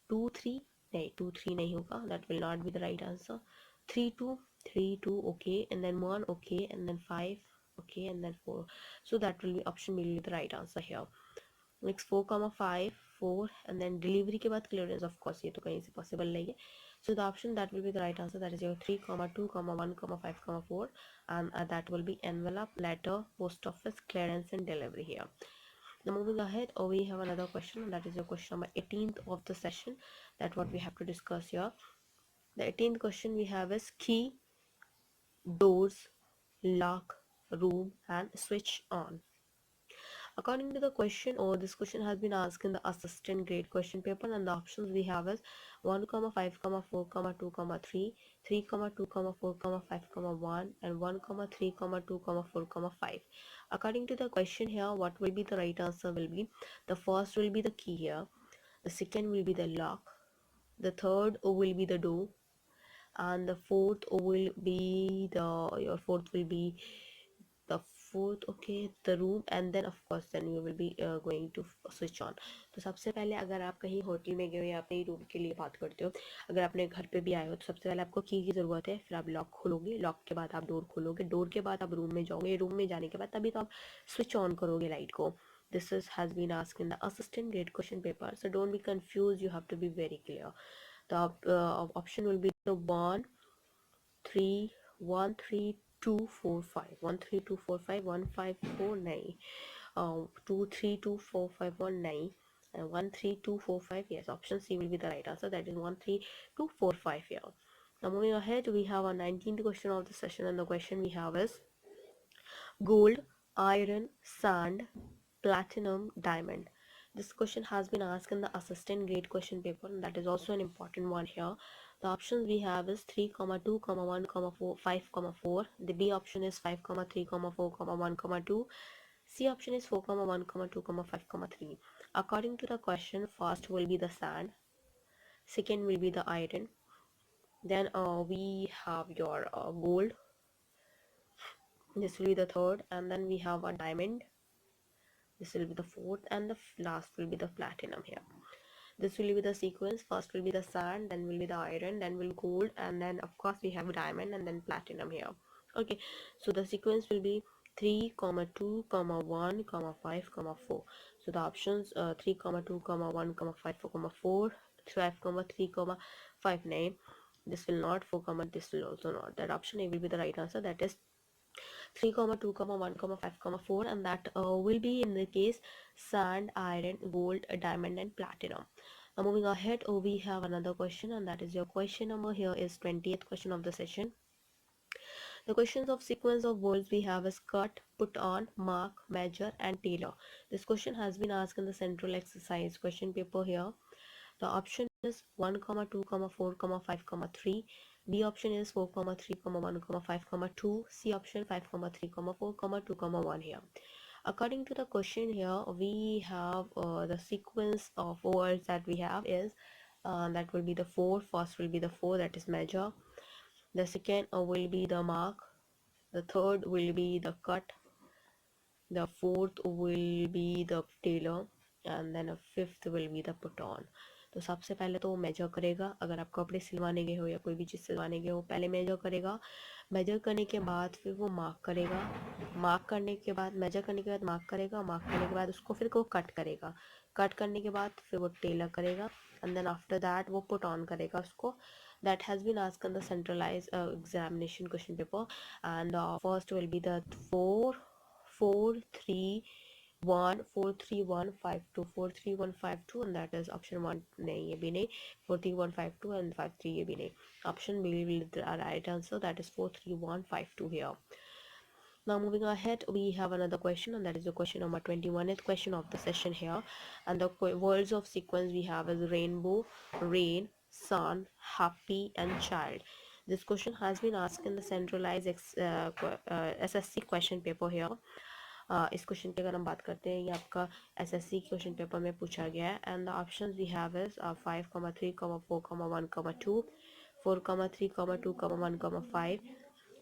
2, 3 नहीं, 2, 3 नहीं होगा. That will not be the right answer. 3, 2, 3, 2, okay, and then 1, okay, and then 5, okay, and then 4. So that will be option will be the right answer here. Next 4, 5, 4, and then delivery के बाद clearance. Of course ये तो कहीं से possible नहीं है. So the option that will be the right answer, that is your 3, 2, 1, 5, 4, and that will be envelope, letter, post office, clearance and delivery here. Now moving ahead, we have another question, and that is your question number 18th of the session, that what we have to discuss here. The 18th question we have is key, doors, lock, room and switch on. According to the question, or this question has been asked in the assistant grade question paper, and the options we have is 1, 5, 4, 2, 3, 3, 2, 4, 5, 1, and 1, 3, 2, 4, 5. According to the question here, what will be the right answer will be, the first will be the key here, the second will be the lock, the third will be the door, and the fourth will be the fourth, okay, the room, and then of course then you will be going to switch on. तो सबसे पहले अगर आप कहीं hotel में गए हो या अपने रूम के लिए बात करते हो, अगर अपने घर पे भी आए हो तो सबसे पहले आपको की ज़रूरत है, फिर आप लॉक खोलोगे, लॉक के बाद आप डोर खोलोगे, डोर के बाद आप रूम में जाओगे, रूम में जाने के बाद तभी तो आप स्विच ऑन करोगे लाइट को. This is has been asked in the assistant grade question paper, so don't be confused, you have to be very clear. The option will be the 1 3 1 3 2 4 5 1 3 2 4 5 1 5 4 9 2 3 2 4 5 1 9 and 1 3 2 4 5. Yes, option C will be the right answer, that is 1 3 2 4 5 here. Now moving ahead, we have our 19th question of the session, and the question we have is gold, iron, sand, platinum, diamond. This question has been asked in the assistant grade question paper, and that is also an important one here. The options we have is 3, 2, 1, 4, 5, 4. The B option is 5, 3, 4, 1, 2. C option is 4, 1, 2, 5, 3. According to the question, first will be the sand, second will be the iron, then we have your gold, this will be the third, and then we have a diamond, this will be the fourth, and the last will be the platinum here. This will be the sequence, first will be the sand, then will be the iron, then will gold, and then of course we have diamond and then platinum here. Okay, so the sequence will be 3, 2, 1, 5, 4. So the options 3, 2, 1, 5, 4, 3, 5, 9. This will not, 4, this will also not. That option A will be the right answer, that is 3, 2, 1, 5, 4, and that will be in the case sand, iron, gold, diamond, and platinum. Now moving ahead, we have another question, and that is your question number here is 20th question of the session. The questions of sequence of words we have is cut, put on, mark, measure, and tailor. This question has been asked in the central exercise question paper here. The option is 1, 2, 4, 5, 3. B option is 4, 3, 1, 5, 2. C option 5, 3, 4, 2, 1 here. According to the question here, we have the sequence of words that we have is that will be the 4. First will be the 4, that is measure. The second will be the mark. The third will be the cut. The fourth will be the tailor, and then a fifth will be the put on. तो सबसे पहले तो वो major करेगा, अगर आप कपड़े सिलवाने गए हो या कोई भी चीज़ सिलवाने गए हो पहले मेजर करेगा, मेजर करने के बाद फिर वो मार्क करेगा, मार्क करने के बाद मेजर करने के बाद मार्क करेगा, मार्क करने के बाद उसको फिर वो कट करेगा, कट करने के बाद फिर वो टेलर करेगा, एंड देन आफ्टर दैट वो पुट ऑन करेगा उसको. That has been asked in the centralized examination question paper, and first will be the 4 4 3 1 4 3 1 5 2 4 3 1 5 2, and that is option 1. नहीं ये भी नहीं, 4 3 1 5 2 and 5 3 ये भी नहीं. Option B will be the right answer, that is 4 3 1 5 2 here. Now moving ahead, we have another question, and that is the question number 21th question of the session here. And the words of sequence we have is rainbow, rain, sun, happy, and child. This question has been asked in the centralized SSC question paper here. इस question की अगर हम बात करते हैं, ये आपका SSC question paper में पूछा गया है. And the options we have is 5, 3, 4, 1, 2, 4, 3, 2, 1, 5,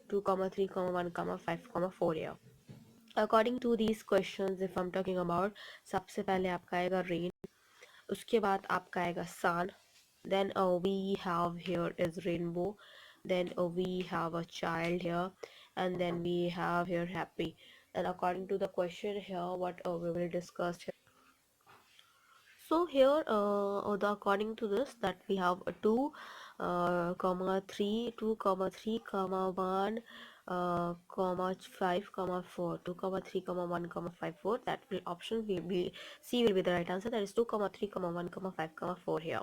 2, 3, 1, 5, 4 here. According to these questions, if I'm talking about, सबसे पहले आपका आएगा rain, उसके बाद आपका आएगा sun, then we have here is rainbow, then we have a child here, and then we have here happy. And according to the question here, what we will discuss here. So here according to this, that we have 2 3 2 3 1 comma 5 4 2 3 1 5 4. That will option will be C will be the right answer, that is 2 3 1 5 4 here.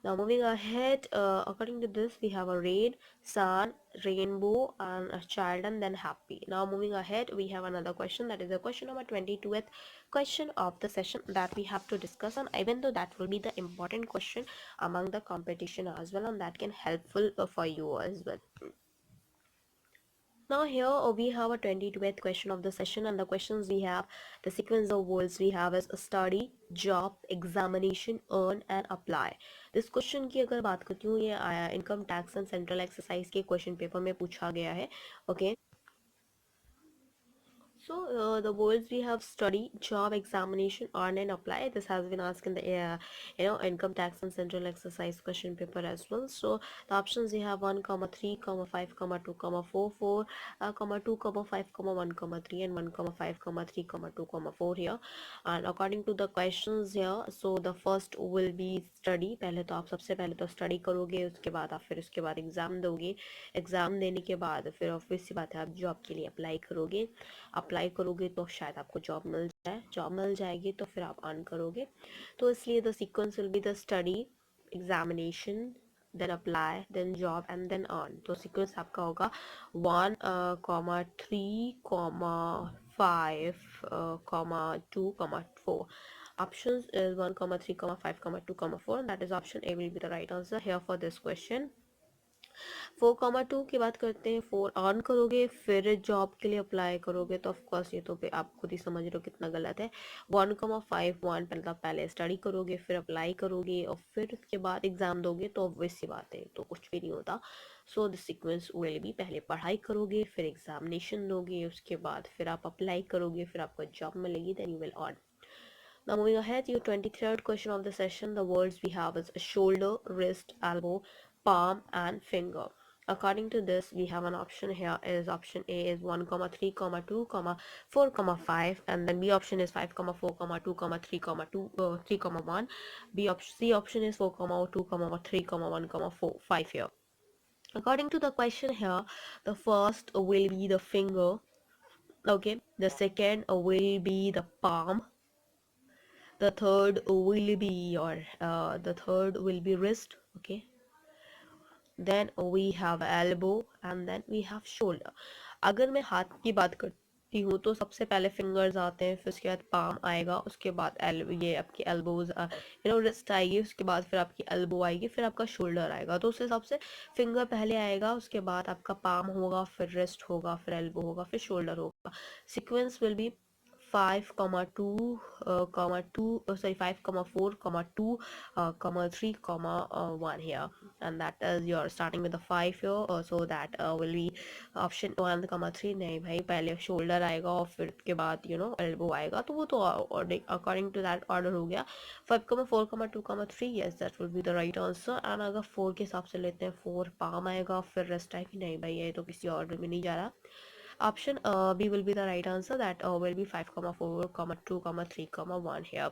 Now moving ahead, according to this, we have a rain, sun, rainbow, and a child, and then happy. Now moving ahead, we have another question, that is the question number 22th question of the session that we have to discuss on, even though that will be the important question among the competition as well, and that can helpful for you as well. Now here we have a 22th question of the session, and the questions we have, the sequence of words we have is study, job, examination, earn, and apply. This question की अगर बात करती हूँ, ये income tax and central exercise के question paper में पूछा गया है. Okay So the words we have: study, job, examination, earn and apply. This has been asked in the income tax and central exercise question paper as well. So the options we have: 1 comma 3 comma 5 comma 2 comma 4 4 comma 2 comma 5 comma 1 comma 3 and 1 comma 5 comma 3 comma 2 comma 4 here. And according to the questions here, so the first will be study. पहले तो आप सबसे पहले तो study करोगे, उसके बाद आप फिर उसके बाद एग्ज़ाम दोगे. एग्ज़ाम देने के बाद फिर ऑब्वियस सी बात है आप जॉब के लिए अप्लाई करोगे तो शायद आपको जॉब मिल जाएगी तो फिर आप अर्न करोगे. तो इसलिए the sequence will be the study, examination, then apply, then job and then earn. तो सीक्वेंस आपका होगा 1 comma 3 comma 5 comma 2 comma 4. Options is 1 comma 3 comma 5 comma 2 comma 4, and that is option A will be the right answer here for this question. 4,2 की बात करते हैं. 4 earn करोगे फिर job के लिए अप्लाई करोगे तो ऑफकोर्स ये तो आप खुद ही समझ रहे हो कितना गलत है. 1,5 1 पहले स्टडी करोगे फिर अप्लाई करोगे और फिर उसके बाद एग्जाम दोगे तो ऑब्वियस सी बात है तो कुछ भी नहीं होता. So the sequence will B: पहले पढ़ाई करोगे फिर एग्जामिनेशन दोगे उसके बाद फिर आप अप्लाई करोगे फिर आपको जॉब मिलेगी, then you will earn. Now moving ahead, your 23rd question of the session, the words we have is shoulder, wrist, elbow, palm and finger. According to this, we have an option here is option A is 1 comma 3 comma 2 comma 4 comma 5, and then B option is 5 comma 4 comma 2 comma 3 comma 2 3 comma 1. C option is 4 comma 2 comma 3 comma 1 comma 4 5 here. According to the question here, the first will be the finger. Okay, the second will be the palm. The third will be wrist. Okay, then we have elbow and then we have shoulder. अगर मैं हाथ की बात करती हूँ तो सबसे पहले फिंगर्स आते हैं, फिर उसके बाद पाम आएगा, उसके बाद ये आपकी एल्बोज रिस्ट आएगी, उसके बाद फिर आपकी एल्बो आएगी, फिर आपका शोल्डर आएगा. तो उस हिसाब से फिंगर पहले आएगा, उसके बाद आपका पाम होगा, फिर रिस्ट होगा, फिर एल्बो होगा, फिर शोल्डर होगा. Sequence will B 5 comma 2 comma 2 sorry 5 comma 4 comma 2 comma 3 comma 1 here, and that is you're starting with the 5 here. So that will be option 1 comma 3. नहीं भाई, पहले शोल्डर आएगा और फिर उसके बाद एल्बो आएगा, तो वो तो अकॉर्डिंग टू दैट ऑर्डर हो गया. 5 comma 4 comma 2 comma 3, yes that will be the right answer. and अगर 4 के हिसाब से लेते हैं 4 पाम आएगा फिर रेस्ट आएगी. नहीं भाई, ये तो किसी ऑर्डर में नहीं जा रहा. Option B will be the right answer. That will be 5 comma 4 comma 2 comma 3 comma 1 here.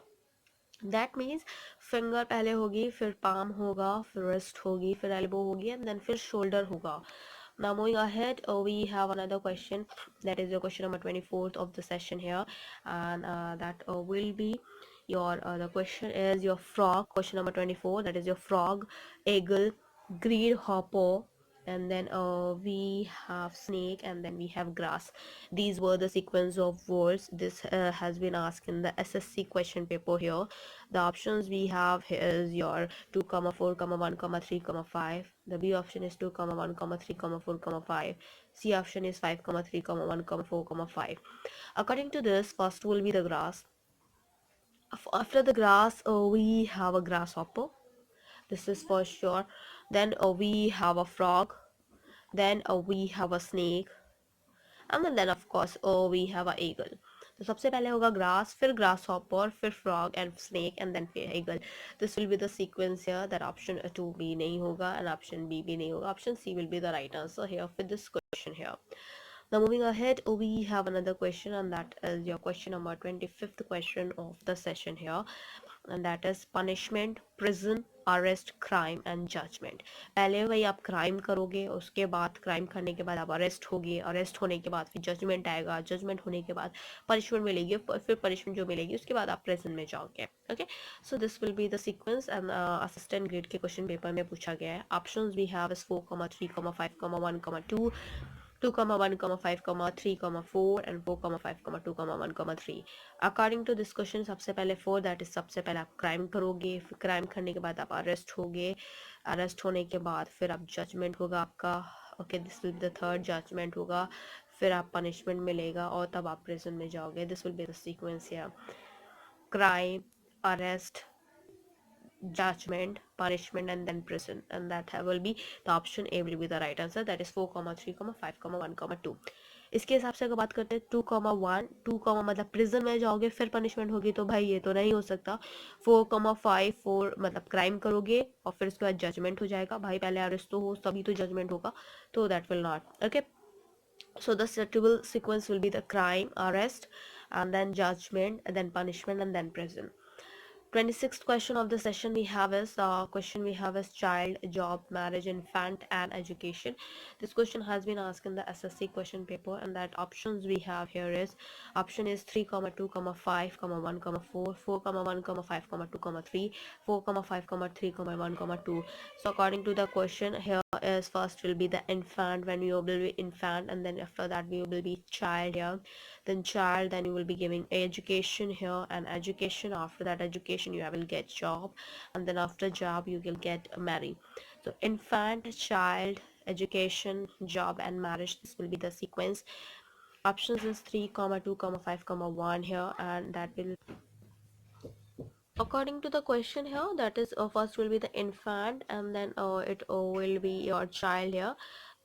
That means finger पहले होगी, फिर palm होगा, फिर wrist होगी, फिर elbow होगी, and then फिर shoulder होगा. Now moving ahead, we have another question. That is your question number 24th of the session here, and that will be your the question is your frog. Question number 24. That is your frog, eagle, grasshopper, and then we have snake, and then we have grass. These were the sequence of words. This has been asked in the SSC question paper here. The options we have here is your 2 comma 4 comma 1 comma 3 comma 5. The B option is 2 comma 1 comma 3 comma 4 comma 5. C option is 5 comma 3 comma 1 comma 4 comma 5. According to this, first will be the grass. After the grass, we have a grasshopper. This is for sure. Then we have a frog. Then we have a snake, and then of course we have a eagle. तो सबसे पहले होगा grass, फिर grasshopper, फिर frog and snake, and then फिर eagle. This will be the sequence here. That option 2B नहीं होगा and option B भी नहीं होगा. Option C will be the right answer here for this question here. Now moving ahead, we have another question, and that is your question number 25th question of the session here, and that is punishment, prison, arrest, crime and judgment. पहले वही आप crime करोगे, उसके बाद crime करने के बाद आप अरेस्ट होगे, अरेस्ट होने के बाद फिर जजमेंट आएगा, जजमेंट होने के बाद पनिशमेंट मिलेगी, फिर पनिशमेंट जो मिलेगी उसके बाद आप प्रिजन में जाओगे. Okay, so this will be the sequence, and assistant grade के क्वेश्चन पेपर में पूछा गया है. Options we have is 4 3 5 1 2 2 1 5 3 4 and 4 5 2 1 3. According to this question सबसे पहले 4, दैट इज सबसे पहले आप क्राइम करोगे, फिर क्राइम करने के बाद आप अरेस्ट होगे, अरेस्ट होने के बाद फिर आप जजमेंट होगा आपका. Okay, this will be the third, judgment होगा, फिर आप पनिशमेंट मिलेगा और तब आप प्रिजन में जाओगे. This will be the sequence here: crime, arrest, judgment, punishment, and then prison, and that will be the option A will be the right answer. That is 4 3 5 1 2. इसके हिसाब से अगर बात करते हैं 2,1, 2, मतलब प्रिजन में जाओगे फिर पनिशमेंट होगी, तो भाई ये तो नहीं हो सकता। 4,5, 4 मतलब क्राइम करोगे और फिर उसके बाद जजमेंट हो जाएगा। भाई पहले अरेस्ट तो हो तभी तो जजमेंट होगा, तो that will not. Okay, so the suitable sequence will be the crime, arrest, and then judgment, and then punishment, and then prison. 26th question of the session we have is child, job, marriage, infant, and education. This question has been asked in the SSC question paper, and that options we have here is option is 3, 2, 5, 1, 4, 4, 1, 5, 2, 3, 4, 5, 3, 1, 2. So according to the question here is first will be the infant, when you will be infant, and then after that we will be child here, then child, then you will be giving education here, and education, after that education you will get job, and then after job you will get married. So infant, child, education, job, and marriage, this will be the sequence. Options is 3, 2, 5, 1 here, and that will, according to the question here, that is first will be the infant, and then it will be your child here.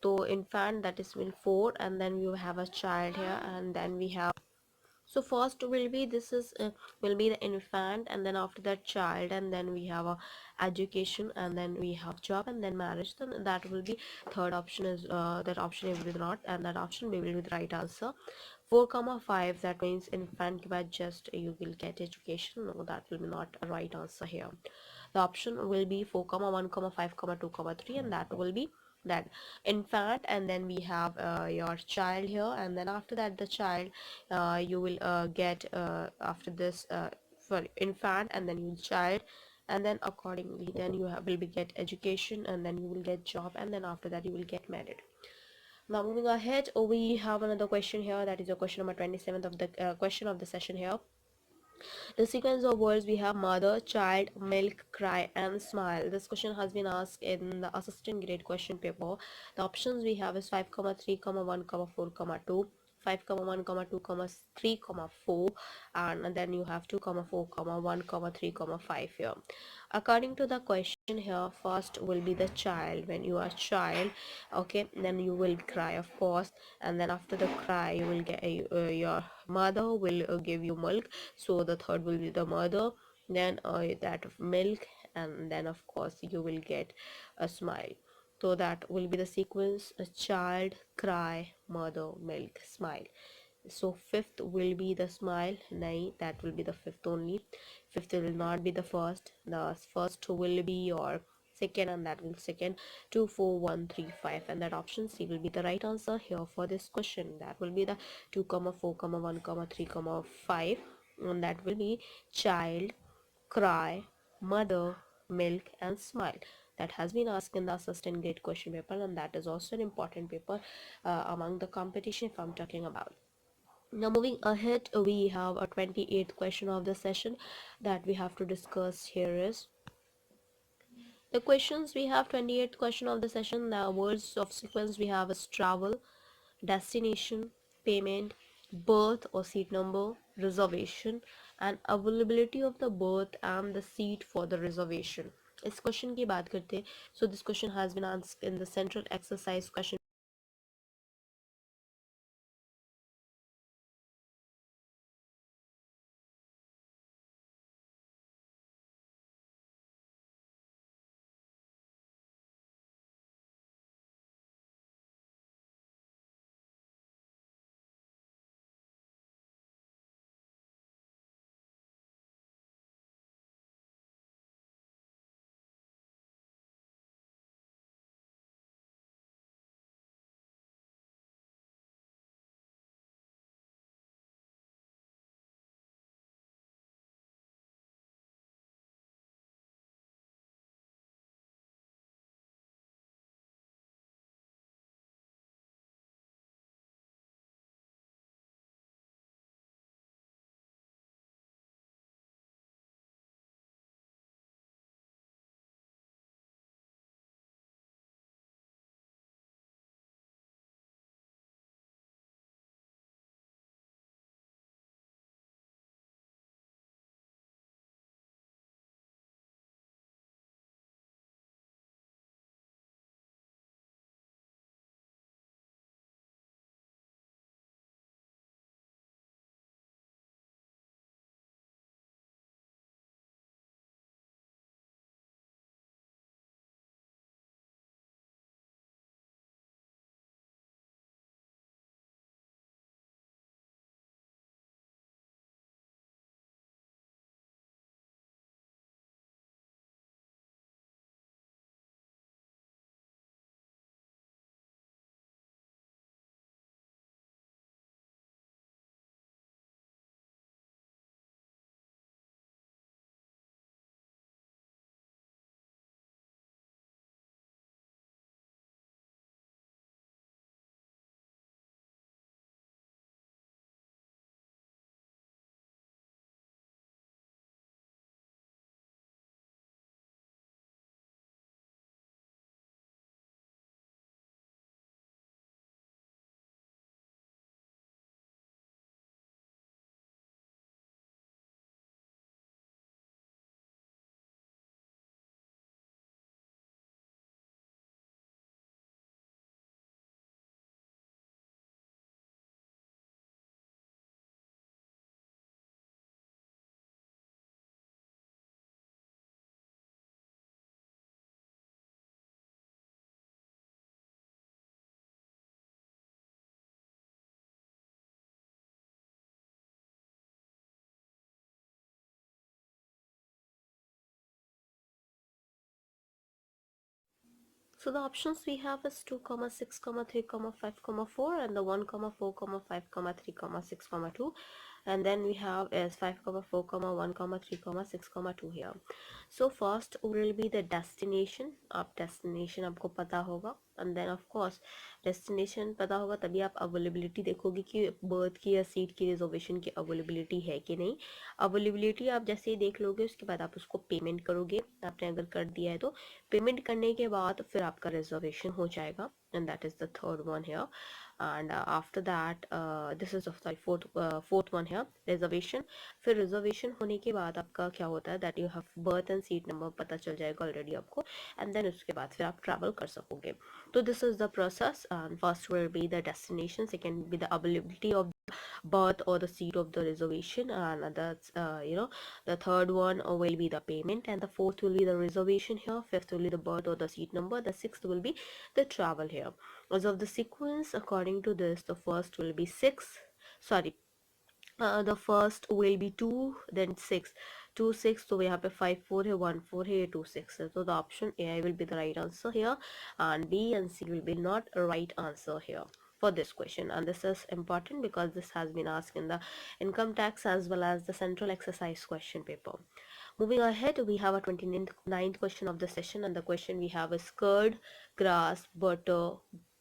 So infant, that is will 4, and then you have a child here, and then we have, so first will be, this is will be the infant, and then after that child, and then we have a education, and then we have job, and then marriage. Then that will be third option is that option will be not, and that option will be the right answer. 4,5, that means infant ke baad just you will get education. No, that will be not a right answer here. The option will be 4,1, 5, 2, 3, and that will be that infant, and then we have your child here, and then after that the child, you will get after this for infant, and then you child, and then accordingly then you will be get education, and then you will get job, and then after that you will get married. Now moving ahead, we have another question here, that is your question number 27th of the question of the session here. The sequence of words we have mother, child, milk, cry, and smile. This question has been asked in the assistant grade question paper. The options we have is 5, 3, 1, 4, 2, 5, 1, 2, 3, 4, and then you have 2, 4, 1, 3, 5 here. According to the question here, first will be the child. When you are child, okay, then you will cry, of course, and then after the cry you will get your mother will give you milk, so the third will be the mother, then that of milk, and then of course you will get a smile. So that will be the sequence: a child, cry, mother, milk, smile. So fifth will be the smile. Nahi, that will be the fifth only. Fifth will not be the first. The first will be your second, and that will second. 2, 4, 1, 3, 5, and that option C will be the right answer here for this question. That will be the 2, 4, 1, 3, 5, and that will be child, cry, mother, milk, and smile. That has been asked in the assistant grade question paper, and that is also an important paper among the competition if I'm talking about. Now moving ahead, we have a 28th question of the session that we have to discuss here is the questions. We have 28th question of the session. The words of sequence we have is travel, destination, payment, berth or seat number, reservation, and availability of the berth and the seat for the reservation. इस question की बात करते हैं. So this question has been asked in the central exercise question So the options we have is 2 comma 6 comma 3 comma 5 comma 4, and the 1 comma 4 comma 5 comma 3 comma 6 comma 2, and then we have is 5 comma 4 comma 1 comma 3 comma 6 comma 2 here. So first will be the destination. आप destination आपको पता होगा, and then of course destination पता होगा तभी आप availability देखोगे कि berth की या seat की reservation की availability है कि नहीं. availability आप जैसे ही देख लोगे उसके बाद आप उसको payment करोगे. आपने अगर कर दिया है तो पेमेंट करने के बाद फिर आपका रिजर्वेशन हो जाएगा, and that is the third one here. And after that this is sorry fourth one here, reservation. फिर रिजर्वेशन होने के बाद आपका क्या होता है that you have birth and seat number पता चल जाएगा ऑलरेडी आपको, एंड देन उसके बाद फिर आप ट्रैवल कर सकोगे. तो this is the process. First will be the destination, second be the availability of berth or the seat of the reservation, and that's the third one will be the payment, and the fourth will be the reservation here, fifth will be the berth or the seat number, the sixth will be the travel here. As of the sequence according to this, the first will be 6, sorry, the first will be 2, then 6, 2 6, so we have a 5 4 here, 1 4 here, 2 6, so the option A will be the right answer here, and B and C will be not a right answer here for this question. And this is important because this has been asked in the income tax as well as the central exercise question paper. Moving ahead, we have a 29th question of the session, and the question we have is curd, grass, butter,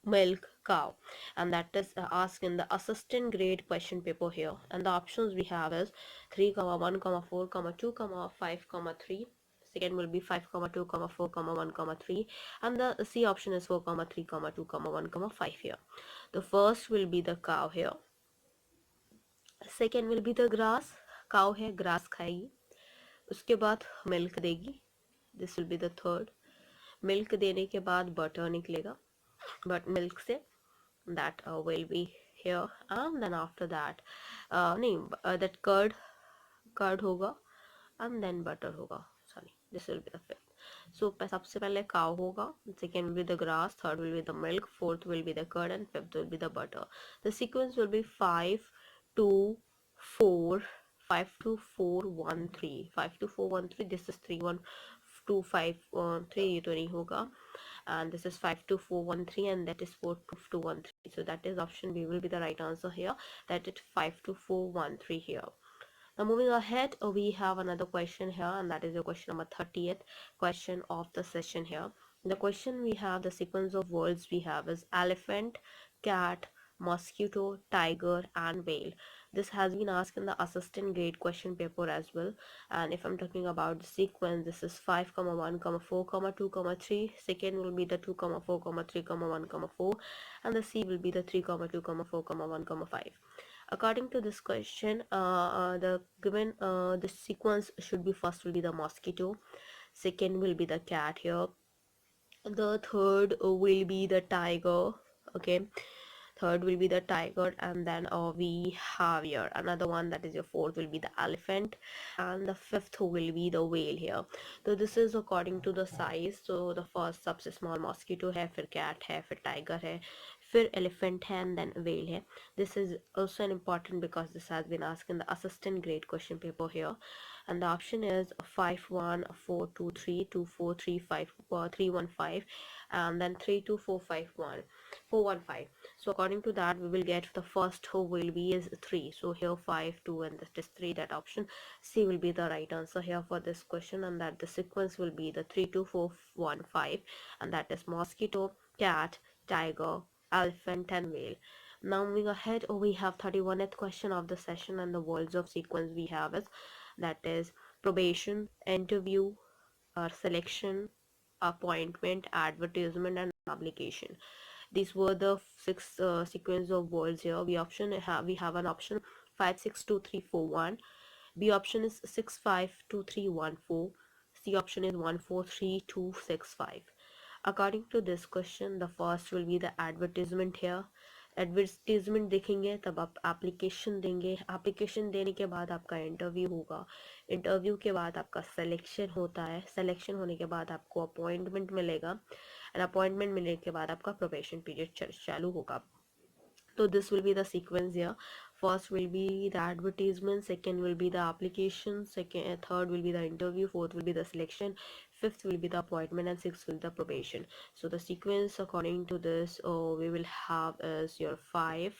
milk, cow, and that is asked in the assistant grade question paper here. And the options we have is 3 comma 1 comma 4 comma 2 comma 5 comma 3. Second will be 5 comma 2 comma 4 comma 1 comma 3, and the C option is 4 comma 3 comma 2 comma 1 comma 5 here. The first will be the cow here, second will be the grass. cow है, grass खाएगी. उसके बाद milk देगी, this will be the third. Milk देने के बाद butter निकलेगा, but milk से that will be here, and then after that नहीं that curd होगा, and then butter होगा, sorry, this will be the fifth. So सबसे पहले cow होगा, second will be the grass, third will be the milk, fourth will be the curd, and fifth will be the butter. The sequence will be 5 2 4 5 2 4 1 3 5 2 4 1 3. This is 3 1 2 5 3, ये तो नहीं होगा, and this is 5 2 4 1 3, and that is 4 2 1 3. So that is option B will be the right answer here, that is 5 2 4 1 3 here. Now moving ahead, we have another question here, and that is your question number 30th question of the session here. The question we have, the sequence of words we have is elephant, cat, mosquito, tiger, and whale. This has been asked in the assistant grade question paper as well. And if I'm talking about the sequence, this is 5 comma 1 comma 4 comma 2 comma 3. Second will be the 2 comma 4 comma 3 comma 1 comma 4, and the C will be the 3 comma 2 comma 4 comma 1 comma 5. According to this question, the given the sequence should be, first will be the mosquito, second will be the cat here, the third will be the tiger, okay, third will be the tiger, and then we have here another one, that is your fourth will be the elephant, and the fifth will be the whale here. So this is according to the size. So the first सबसे small mosquito है, फिर cat है, फिर tiger है, फिर elephant है, and then whale है. This is also an important because this has been asked in the assistant grade question paper here, and the option is 5 1 4 2 3 2 4 3 5 3 1 5, and then 3 2 4 5 1 4 1 5. So according to that, we will get the first who will be is 3. So here 5 2 and that is 3. That option C will be the right answer here for this question, and that the sequence will be the 3 2 4 1 5, and that is mosquito, cat, tiger, elephant, and whale. Now moving ahead, we have 31st question of the session, and the words of sequence we have is, that is probation, interview, selection, appointment, advertisement, and application. These were the 6 sequence of words here. We have an option 5 6 2 3 4 1. B option is 6 5 2 3 1 4. C option is 1 4 3 2 6 5. According to this question, the first will be the advertisement here. Advertisement देखेंगे तब आप application देंगे, application देने के बाद आपका interview होगा, interview के बाद आपका सिलेक्शन होता है, सिलेक्शन होने के बाद आपको अपॉइंटमेंट मिलेगा, एंड अपॉइंटमेंट मिलने के बाद आपका प्रोबेशन पीरियड चालू होगा. So this will be the sequence here. First will be the advertisement, second will be the application, third will be the interview, fourth will be the selection, fifth will be the appointment, and sixth will be the probation. So the sequence according to this, we will have is your 5,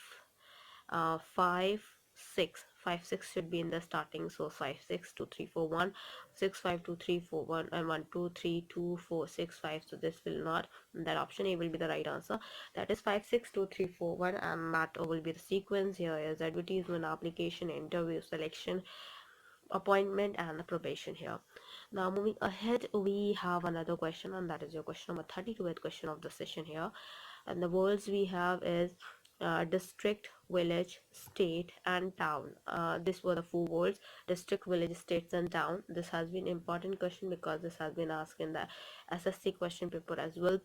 5 6, 5 6 should be in the starting. So 5 6 2 3 4 1, 6 5 2 3 4 1, and 1 2 3 2 4 6 5. So this will not, that option A will be the right answer. That is 5 6 2 3 4 1, and that will be the sequence. Here is advertisement, application, interview, selection, appointment, and the probation here. Now moving ahead, we have another question, and that is your question number 32th question of the session here. And the words we have is district, village, state, and town. These were the four words: district, village, states, and town. This has been important question because this has been asked in the SSC question paper as well.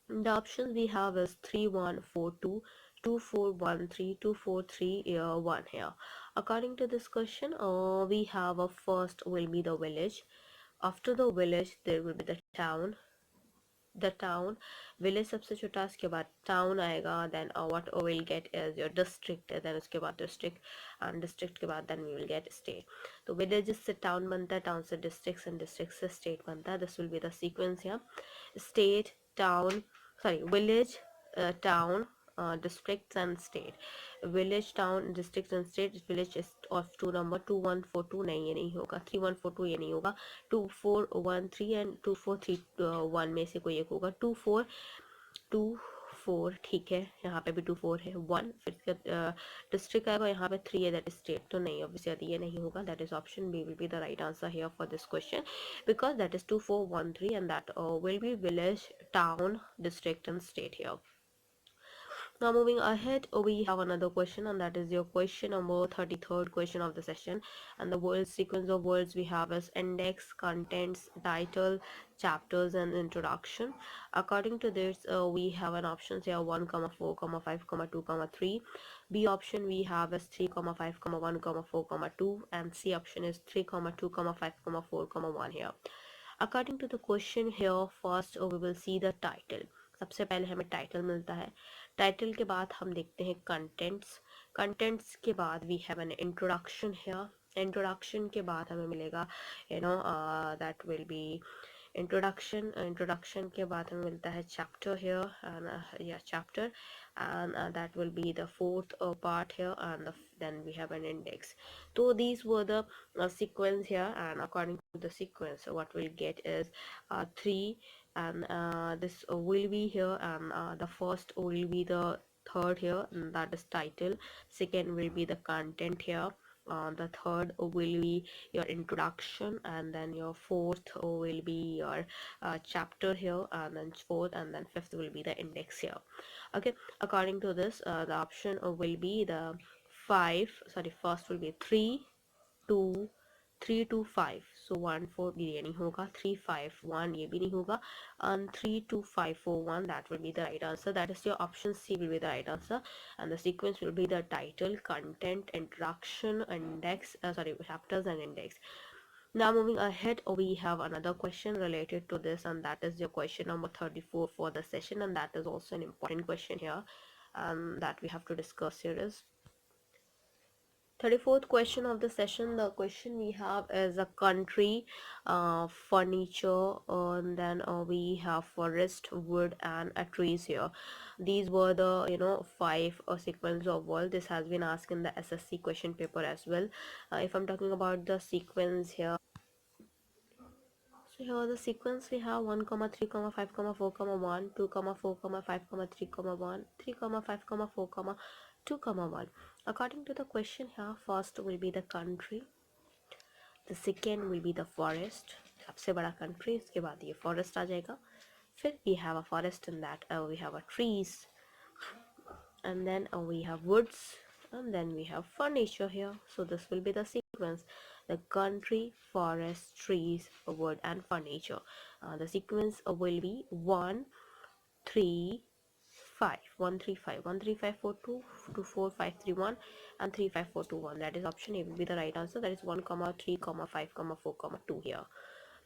The options we have is 3142, 2413, 243 1 here. According to this question, we have a first will be the village. After the village, there will be the town. The town, village सबसे छोटा, उसके बाद town आएगा. Then what we will get is your district, then उसके बाद district, and district के बाद then we will get state. तो villages से town बनता है, town से districts, and districts से state बनता है. This will be the sequence here. State, town, sorry, village, town, districts, and state. Village, town, districts, and state. Village is of two number 2142, नहीं, ये नहीं होगा. 3142 ये नहीं होगा. 2413 and 2431 में से कोई एक होगा. 2424, ठीक है, यहाँ पे भी 24 है. 1 फिर डिस्ट्रिक्ट आएगा, यहाँ पे 3 है, दैट इज स्टेट. तो नहीं, ऑब्वियसली ये नहीं होगा. That is option B will be the right answer here for this question, because that is 2413, and that will be village, town, district, and state here. Now moving ahead, we have another question, and that is your question number 33rd question of the session. And the word sequence of words we have is index, contents, title, chapters, and introduction. According to this, we have an options here: 1, 4, 5, 2, 3. B option we have is 3, 5, 1, 4, 2, and C option is 3, 2, 5, 4, 1 here. According to the question here, first we will see the title. सबसे पहले हमें title मिलता है. Title के बाद हम देखते हैं कंटेंट्स. कंटेंट्स के बाद we have an introduction here. Introduction के बाद हमें मिलेगा that will be introduction. Introduction के बाद हमें मिलता है चैप्टर हियर, या chapter, and that will be the fourth part here, and then we have an index. So these were the sequence here, and according to the sequence, what we'll get is 3, and this will be here, and the first will be the third here, and that is title. Second will be the content here. The third will be your introduction, and then your fourth will be your chapter here, and then fourth, and then fifth will be the index here. Okay, according to this, the option will be the 5, sorry, first will be 3 2 3 2 5. So 1 4 ये नहीं होगा. 3 5 1 ये भी नहीं होगा, and 3 2 5 4 1, that will be the right answer. That is your option C will be the right answer, and the sequence will be the title, content, introduction, index, sorry, chapters, and index. Now moving ahead, we have another question related to this, and that is your question number 34 for the session, and that is also an important question here, that we have to discuss here is 34th question of the session. The question we have is a country, furniture, and then we have forest, wood, and trees here. These were the 5 sequence of world. This has been asked in the SSC question paper as well. If I'm talking about the sequence here, so here the sequence we have 1, 3, 5, 4, 1, 2, 4, 5, 3, 1, 3, 5, 4, 2, 1. According to the question here, first will be the country, the second will be the forest. सबसे बड़ा country, इसके बाद ये forest आ जाएगा. फिर we have a forest, in that we have a trees, and then we have woods, and then we have furniture here. So this will be the sequence: the country, forest, trees, wood, and furniture. The sequence will be 1 3 5 1 3 5 1 3 5 4 2 2 4 5 3 1, and 3 5 4 2 1. That is option A will be the right answer. That is 1 3 5 4 2 here.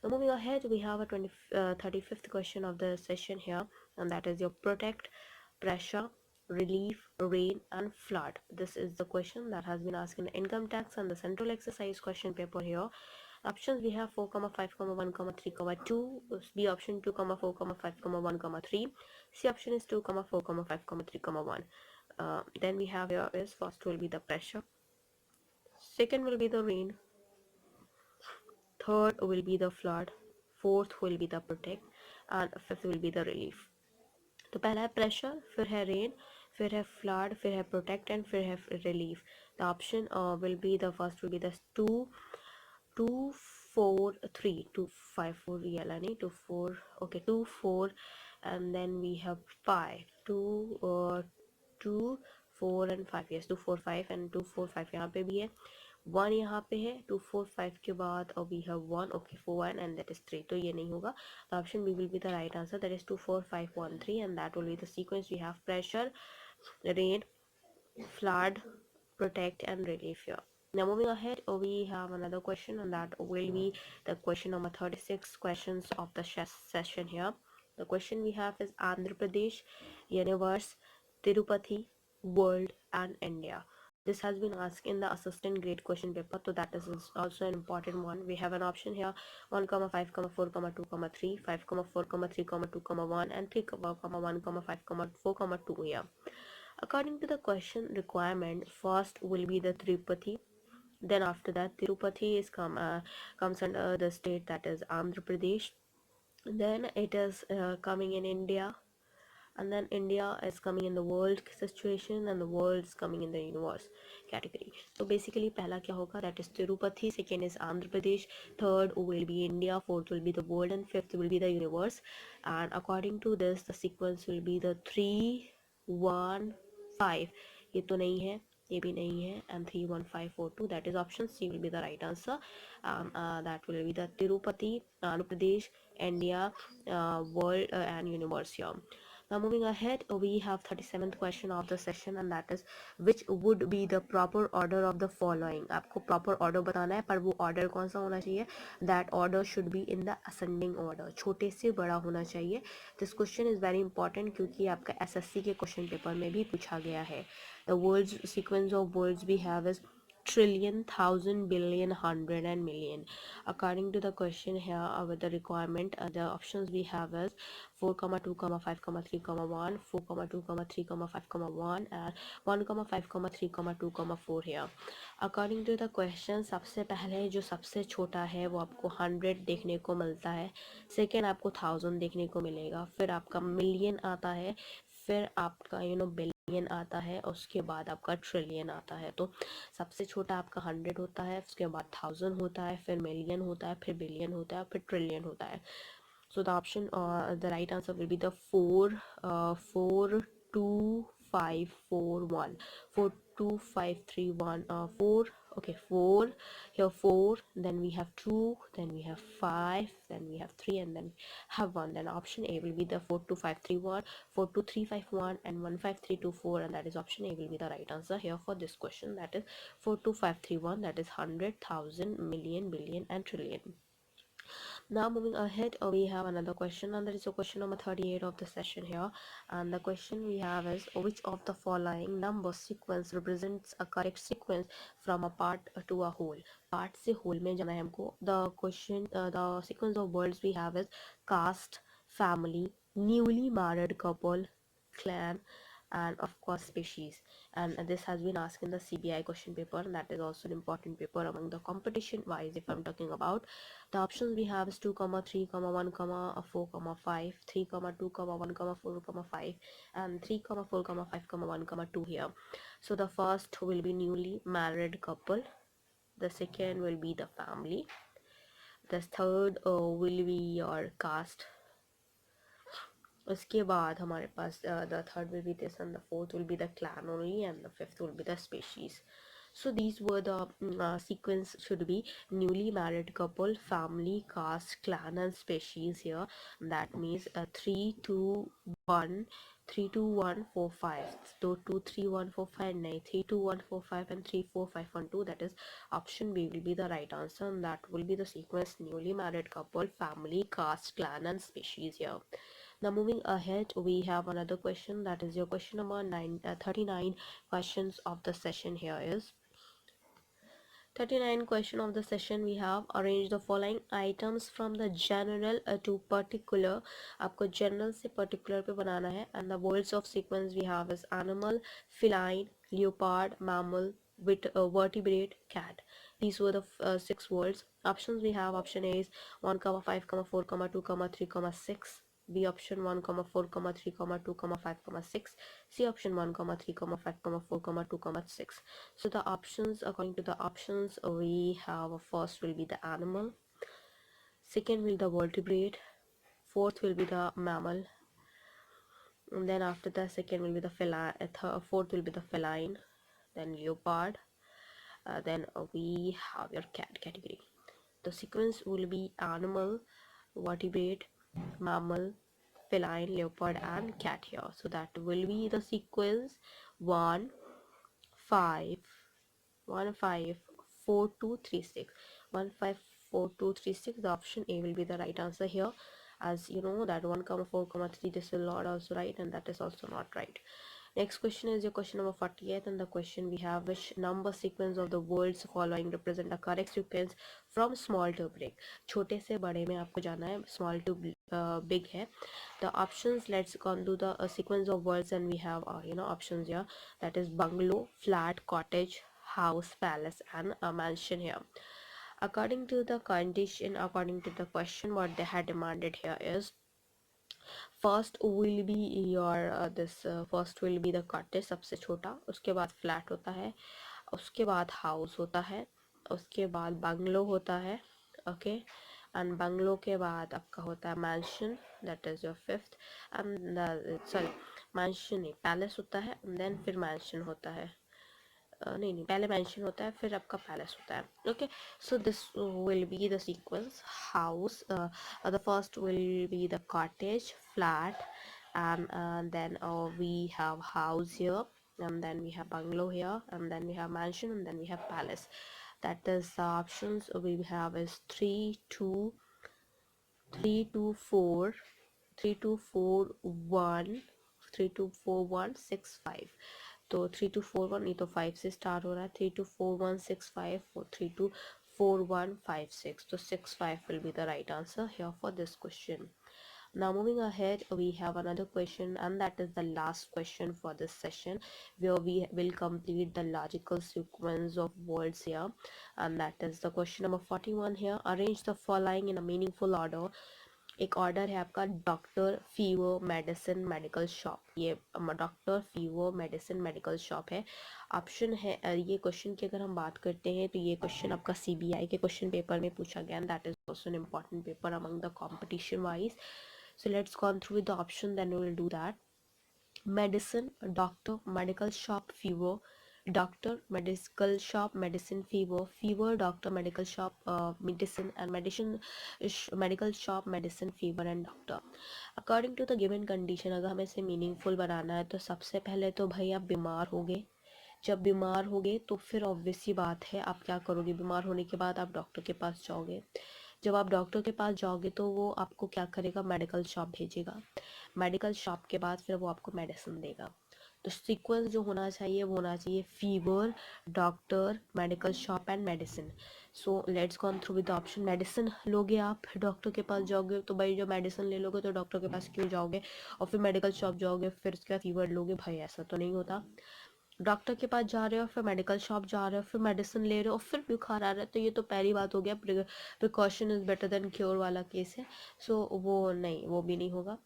Now moving ahead, we have a 35th question of the session here, and that is your protect, pressure, relief, rain, and flood. This is the question that has been asked in the income tax and the central exercise question paper here. Options we have 4, 5, 1, 3, 2. B option 2, 4, 5, 1, 3. C option is 2, 4, 5, 3, 1. Then we have here is first will be the pressure, second will be the rain, third will be the flood, fourth will be the protect, and fifth will be the relief. तो पहला है pressure, फिर है rain, फिर है flood, फिर है protect and फिर है relief. The option will be the first will be the 2 2 4 3 2 5 4 real नहीं 2 4 okay 2 4 and then we have 5 2 4 and 5 yes 2 4 5 and 2 4 5 यहाँ पे भी है 1 यहाँ पे है 2 4 5 के बाद और we have 1 okay 4 1 and that is 3 तो ये नहीं होगा. The option B will be the right answer, that is 2 4 5 1 3 and that will be the sequence. We have pressure, rain, flood, protect and relief here. Now moving ahead, we have another question and that will be the question number 36 questions of the session here. The question we have is Andhra Pradesh, universe, Tirupati, world and India. This has been asked in the assistant grade question paper, so that is also an important one. We have an option here 1, 5, 4, 2, 3, 5, 4, 3, 2, 1 and 3, 1, 5, 4, 2 here. According to the question requirement, first will be the Tirupati. Then after that, Tirupati is comes under the state that is Andhra Pradesh. Then it is coming in India, and then India is coming in the world situation, and the world is coming in the universe category. So basically, पहला क्या होगा? That is Tirupati. Second is Andhra Pradesh. Third will be India. Fourth will be the world, and fifth will be the universe. And according to this, the sequence will be the 3 1 5. ये तो नहीं है, ये भी नहीं है, and 3 1 5 4 2. That is option C will be the right answer. That will be the Tirupati, Andhra Pradesh, India, world and universe here. Now moving ahead, we have 37th question of the session and that is which would be the proper order of the following. आपको proper order बताना है, पर वो order कौन सा होना चाहिए? That order should be in the ascending order. छोटे से बड़ा होना चाहिए. This question is very important क्योंकि आपका SSC के question paper में भी पूछा गया है. The words sequence of words we have is trillion, thousand, billion, hundred and million. According to the question here with the requirement, the options we have is 4, 2, 5, 3, 1, 4, 2, 3, 5, 1 and 1, 5, 3, 2, 4 here. According to the question, सबसे पहले जो सबसे छोटा है वो आपको 100 देखने को मिलता है, सेकेंड आपको 1000 देखने को मिलेगा, फिर आपका मिलियन आता है, फिर आपका बिलियन आता है, उसके बाद आपका ट्रिलियन आता है. तो सबसे छोटा आपका 100 होता है, उसके बाद 1000 होता है, फिर मिलियन होता है, फिर बिलियन होता है, फिर ट्रिलियन होता है. So the option, the right answer will be the 4 2 5 4 1 4 2 5 3 1 4. Okay, 4 here, 4, then we have 2, then we have 5, then we have 3 and then have 1. Then option A will be the 4 2 5 3 1 4 2 3 5 1 and 1 5 3 2 4 and that is option A will be the right answer here for this question, that is 4 2 5 3 1, that is 100, 1000, million, billion and trillion. Now moving ahead, we have another question and that is a question number 38 of the session here, and the question we have is which of the following number sequence represents a correct sequence from a part to a whole. Part से whole में जाना है हमको. The question, the sequence of words we have is caste, family, newly married couple, clan and of course species. And this has been asked in the CBI question paper, and that is also an important paper among the competition wise if I'm talking about. The options we have is 2, 3, 1, 4, 5, 3, 2, 1, 4, 5 and 3, 4, 5, 1, 2 here. So the first will be newly married couple, the second will be the family, the third will be your caste, उसके बाद हमारे पास the third will be this and the fourth will be the clan only and the fifth will be the species. So these were the sequence should be newly married couple, family, caste, clan and species here. That means 3 2 1 3 2 1 4 5. So 2 3 1 4 5 9 3 2 1 4 5 and 3 4 5 1 2. That is option B will be the right answer, and that will be the sequence newly married couple, family, caste, clan and species here. Now moving ahead, we have another question, that is your question number 39 questions of the session here is 39 question of the session we have arrange the following items from the general to particular. आपको general से particular पे बनाना है and the words of sequence we have is animal, feline, leopard, mammal, vertebrate, cat. These were the 6 words. Options we have, option A is 1, 5, 4, 2, 3, 6. B option 1, 4, 3, 2, 5, 6. C option 1, 3, 5, 4, 2, 6. So the options, according to the options, we have first will be the animal, second will the vertebrate, fourth will be the mammal, and then after the second will be the feline, fourth will be the feline, then leopard, then we have your cat category. The sequence will be animal, vertebrate, mammal, feline, leopard, and cat here. So that will be the sequence 1, 5, 1, 5, 4, 2, 3, 6. 1, 5, 4, 2, 3, 6. The option A will be the right answer here. As you know that 1, 4, 3, this will not also right, and that is also not right. Next question is your question number 48, and the question we have, which number sequence of the words following represent the correct sequence from small to big. छोटे से बड़े में आपको जाना है, small to big है. The options, let's go do the sequence of words, and we have options here, that is bungalow, flat, cottage, house, palace, and a mansion here. According to the condition, according to the question, what they had demanded here is first will be your this first will be the cottage, सबसे छोटा, उसके बाद flat होता है, उसके बाद house होता है, उसके बाद बंगलो होता है, ओके, एंड बंगलो के बाद आपका होता है mention, that is your fifth, and sorry mention नहीं, पैलेस होता है, देन फिर मैंशन होता है, नहीं पहले मेंशन होता है फिर आपका पैलेस होता है. Okay, so this will be the sequence. House, the first will be the cottage, flat, and then we have house here, and then we have bungalow here, and then we have mansion, and then we have palace. That is the options we have is 3, 2, 3, 2, 4, 3, 2, 4, 1, 3, 2, 4, 1, 6, 5. तो 3, 2, 4, 1, ये तो 5 से start हो रहा है, 3, 2, 4, 1, 6, 5, 3, 2, 4, 1, 5, 6. तो 6, 5 will be the right answer here for this question. Now moving ahead, we have another question, and that is the last question for this session, where we will complete the logical sequence of words here, and that is the question number 41 here. Arrange the following in a meaningful order. एक order है आपका, doctor, fever, medicine, medical shop. ये doctor, fever, medicine, medical shop है. Option है, ये question की अगर हम बात करते हैं तो ये क्वेश्चन आपका सीबीआई के क्वेश्चन पेपर में पूछा गया, and that is also an important paper among the competition wise. So let's gone through with the option, then we will do that. Medicine, doctor, medical shop, fever, doctor, medical shop, medicine, fever, doctor, medical shop, medicine, and medical shop, medicine, fever, and doctor. According to the given condition, अगर हमें इसे meaningful बनाना है तो सबसे पहले तो भाई आप बीमार होगे. जब बीमार होगे तो फिर ऑब्वियस सी बात है आप क्या करोगे, बीमार होने के बाद आप डॉक्टर के पास जाओगे. जब आप डॉक्टर के पास जाओगे तो वो आपको क्या करेगा, मेडिकल शॉप भेजेगा. मेडिकल शॉप के बाद फिर वो आपको मेडिसिन देगा. तो सीक्वेंस जो होना चाहिए वो होना चाहिए fever, doctor, medical shop, and medicine. So let's gone through with the option. Medicine लोगे आप, डॉक्टर के पास जाओगे, तो भाई जो मेडिसिन ले लोगे तो डॉक्टर के पास क्यों जाओगे, और फिर मेडिकल शॉप जाओगे फिर उसके बाद फीवर लोगे, भाई ऐसा तो नहीं होता. डॉक्टर के पास जा रहे हो, फिर मेडिकल शॉप जा रहे हो, फिर मेडिसिन ले रहे हो, और फिर बुखार आ रहा है, तो ये तो पहली बात हो गया, precaution is better than cure वाला केस है. सो वो नहीं, वो भी नहीं होगा.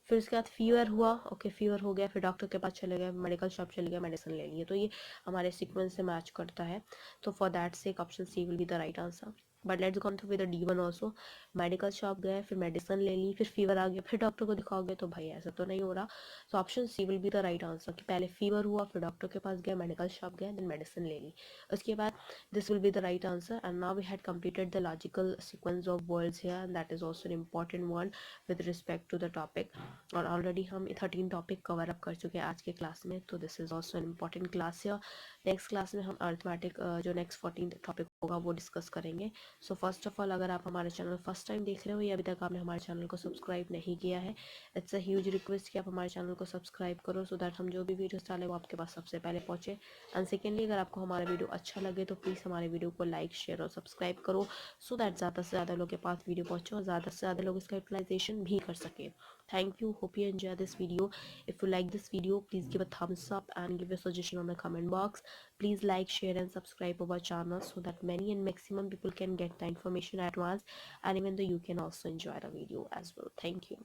फिर उसके बाद फीवर हुआ, ओके फीवर हो गया, फिर डॉक्टर के पास चले गए, मेडिकल शॉप चले गए, मेडिसिन ले लिए, तो ये हमारे सीक्वेंस से मैच करता है. तो फॉर दैट से option C will be the right answer. But let's go through with the D one also. Medical shop गए, फिर मेडिसिन ले ली, फिर फीवर आ गया, फिर डॉक्टर को दिखाओगे, तो भाई ऐसा तो नहीं हो रहा. So option C will be the right answer कि पहले फीवर हुआ, फिर डॉक्टर के पास गए, मेडिकल शॉप गए, देन मेडिसिन ले ली. उसके बाद this will be the right answer. And now we had completed the logical sequence of words here, and that is also an important one with respect to the topic. और already हम 13 topic cover up कर चुके हैं आज के class में, तो this is also an important class है. नेक्स्ट क्लास में हम अर्थमेटिक जो नेक्स्ट 14 टॉपिक होगा वो डिस्कस करेंगे. सो फर्स्ट ऑफ ऑल, अगर आप हमारे चैनल फर्स्ट टाइम देख रहे हो या अभी तक आपने हमारे चैनल को सब्सक्राइब नहीं किया है, इट्स अ ह्यूज रिक्वेस्ट कि आप हमारे चैनल को सब्सक्राइब करो सो दैट हम जो भी वीडियोस डालें वो आपके पास सबसे पहले पहुँचे। एंड सेकेंडली, अगर आपको हमारा वीडियो अच्छा लगे तो प्लीज़ हमारे वीडियो को लाइक, शेयर और सब्सक्राइब करो सो दैट ज़्यादा से ज़्यादा लोगों के पास वीडियो पहुँचे और ज़्यादा से ज़्यादा लोग इसका यूटिलाइजेशन भी कर सकें। Thank you. Hope you enjoy this video. If you like this video, please give a thumbs up and give a suggestion on the comment box. Please like, share and subscribe our channel so that many and maximum people can get the information at once, and even though you can also enjoy the video as well. Thank you.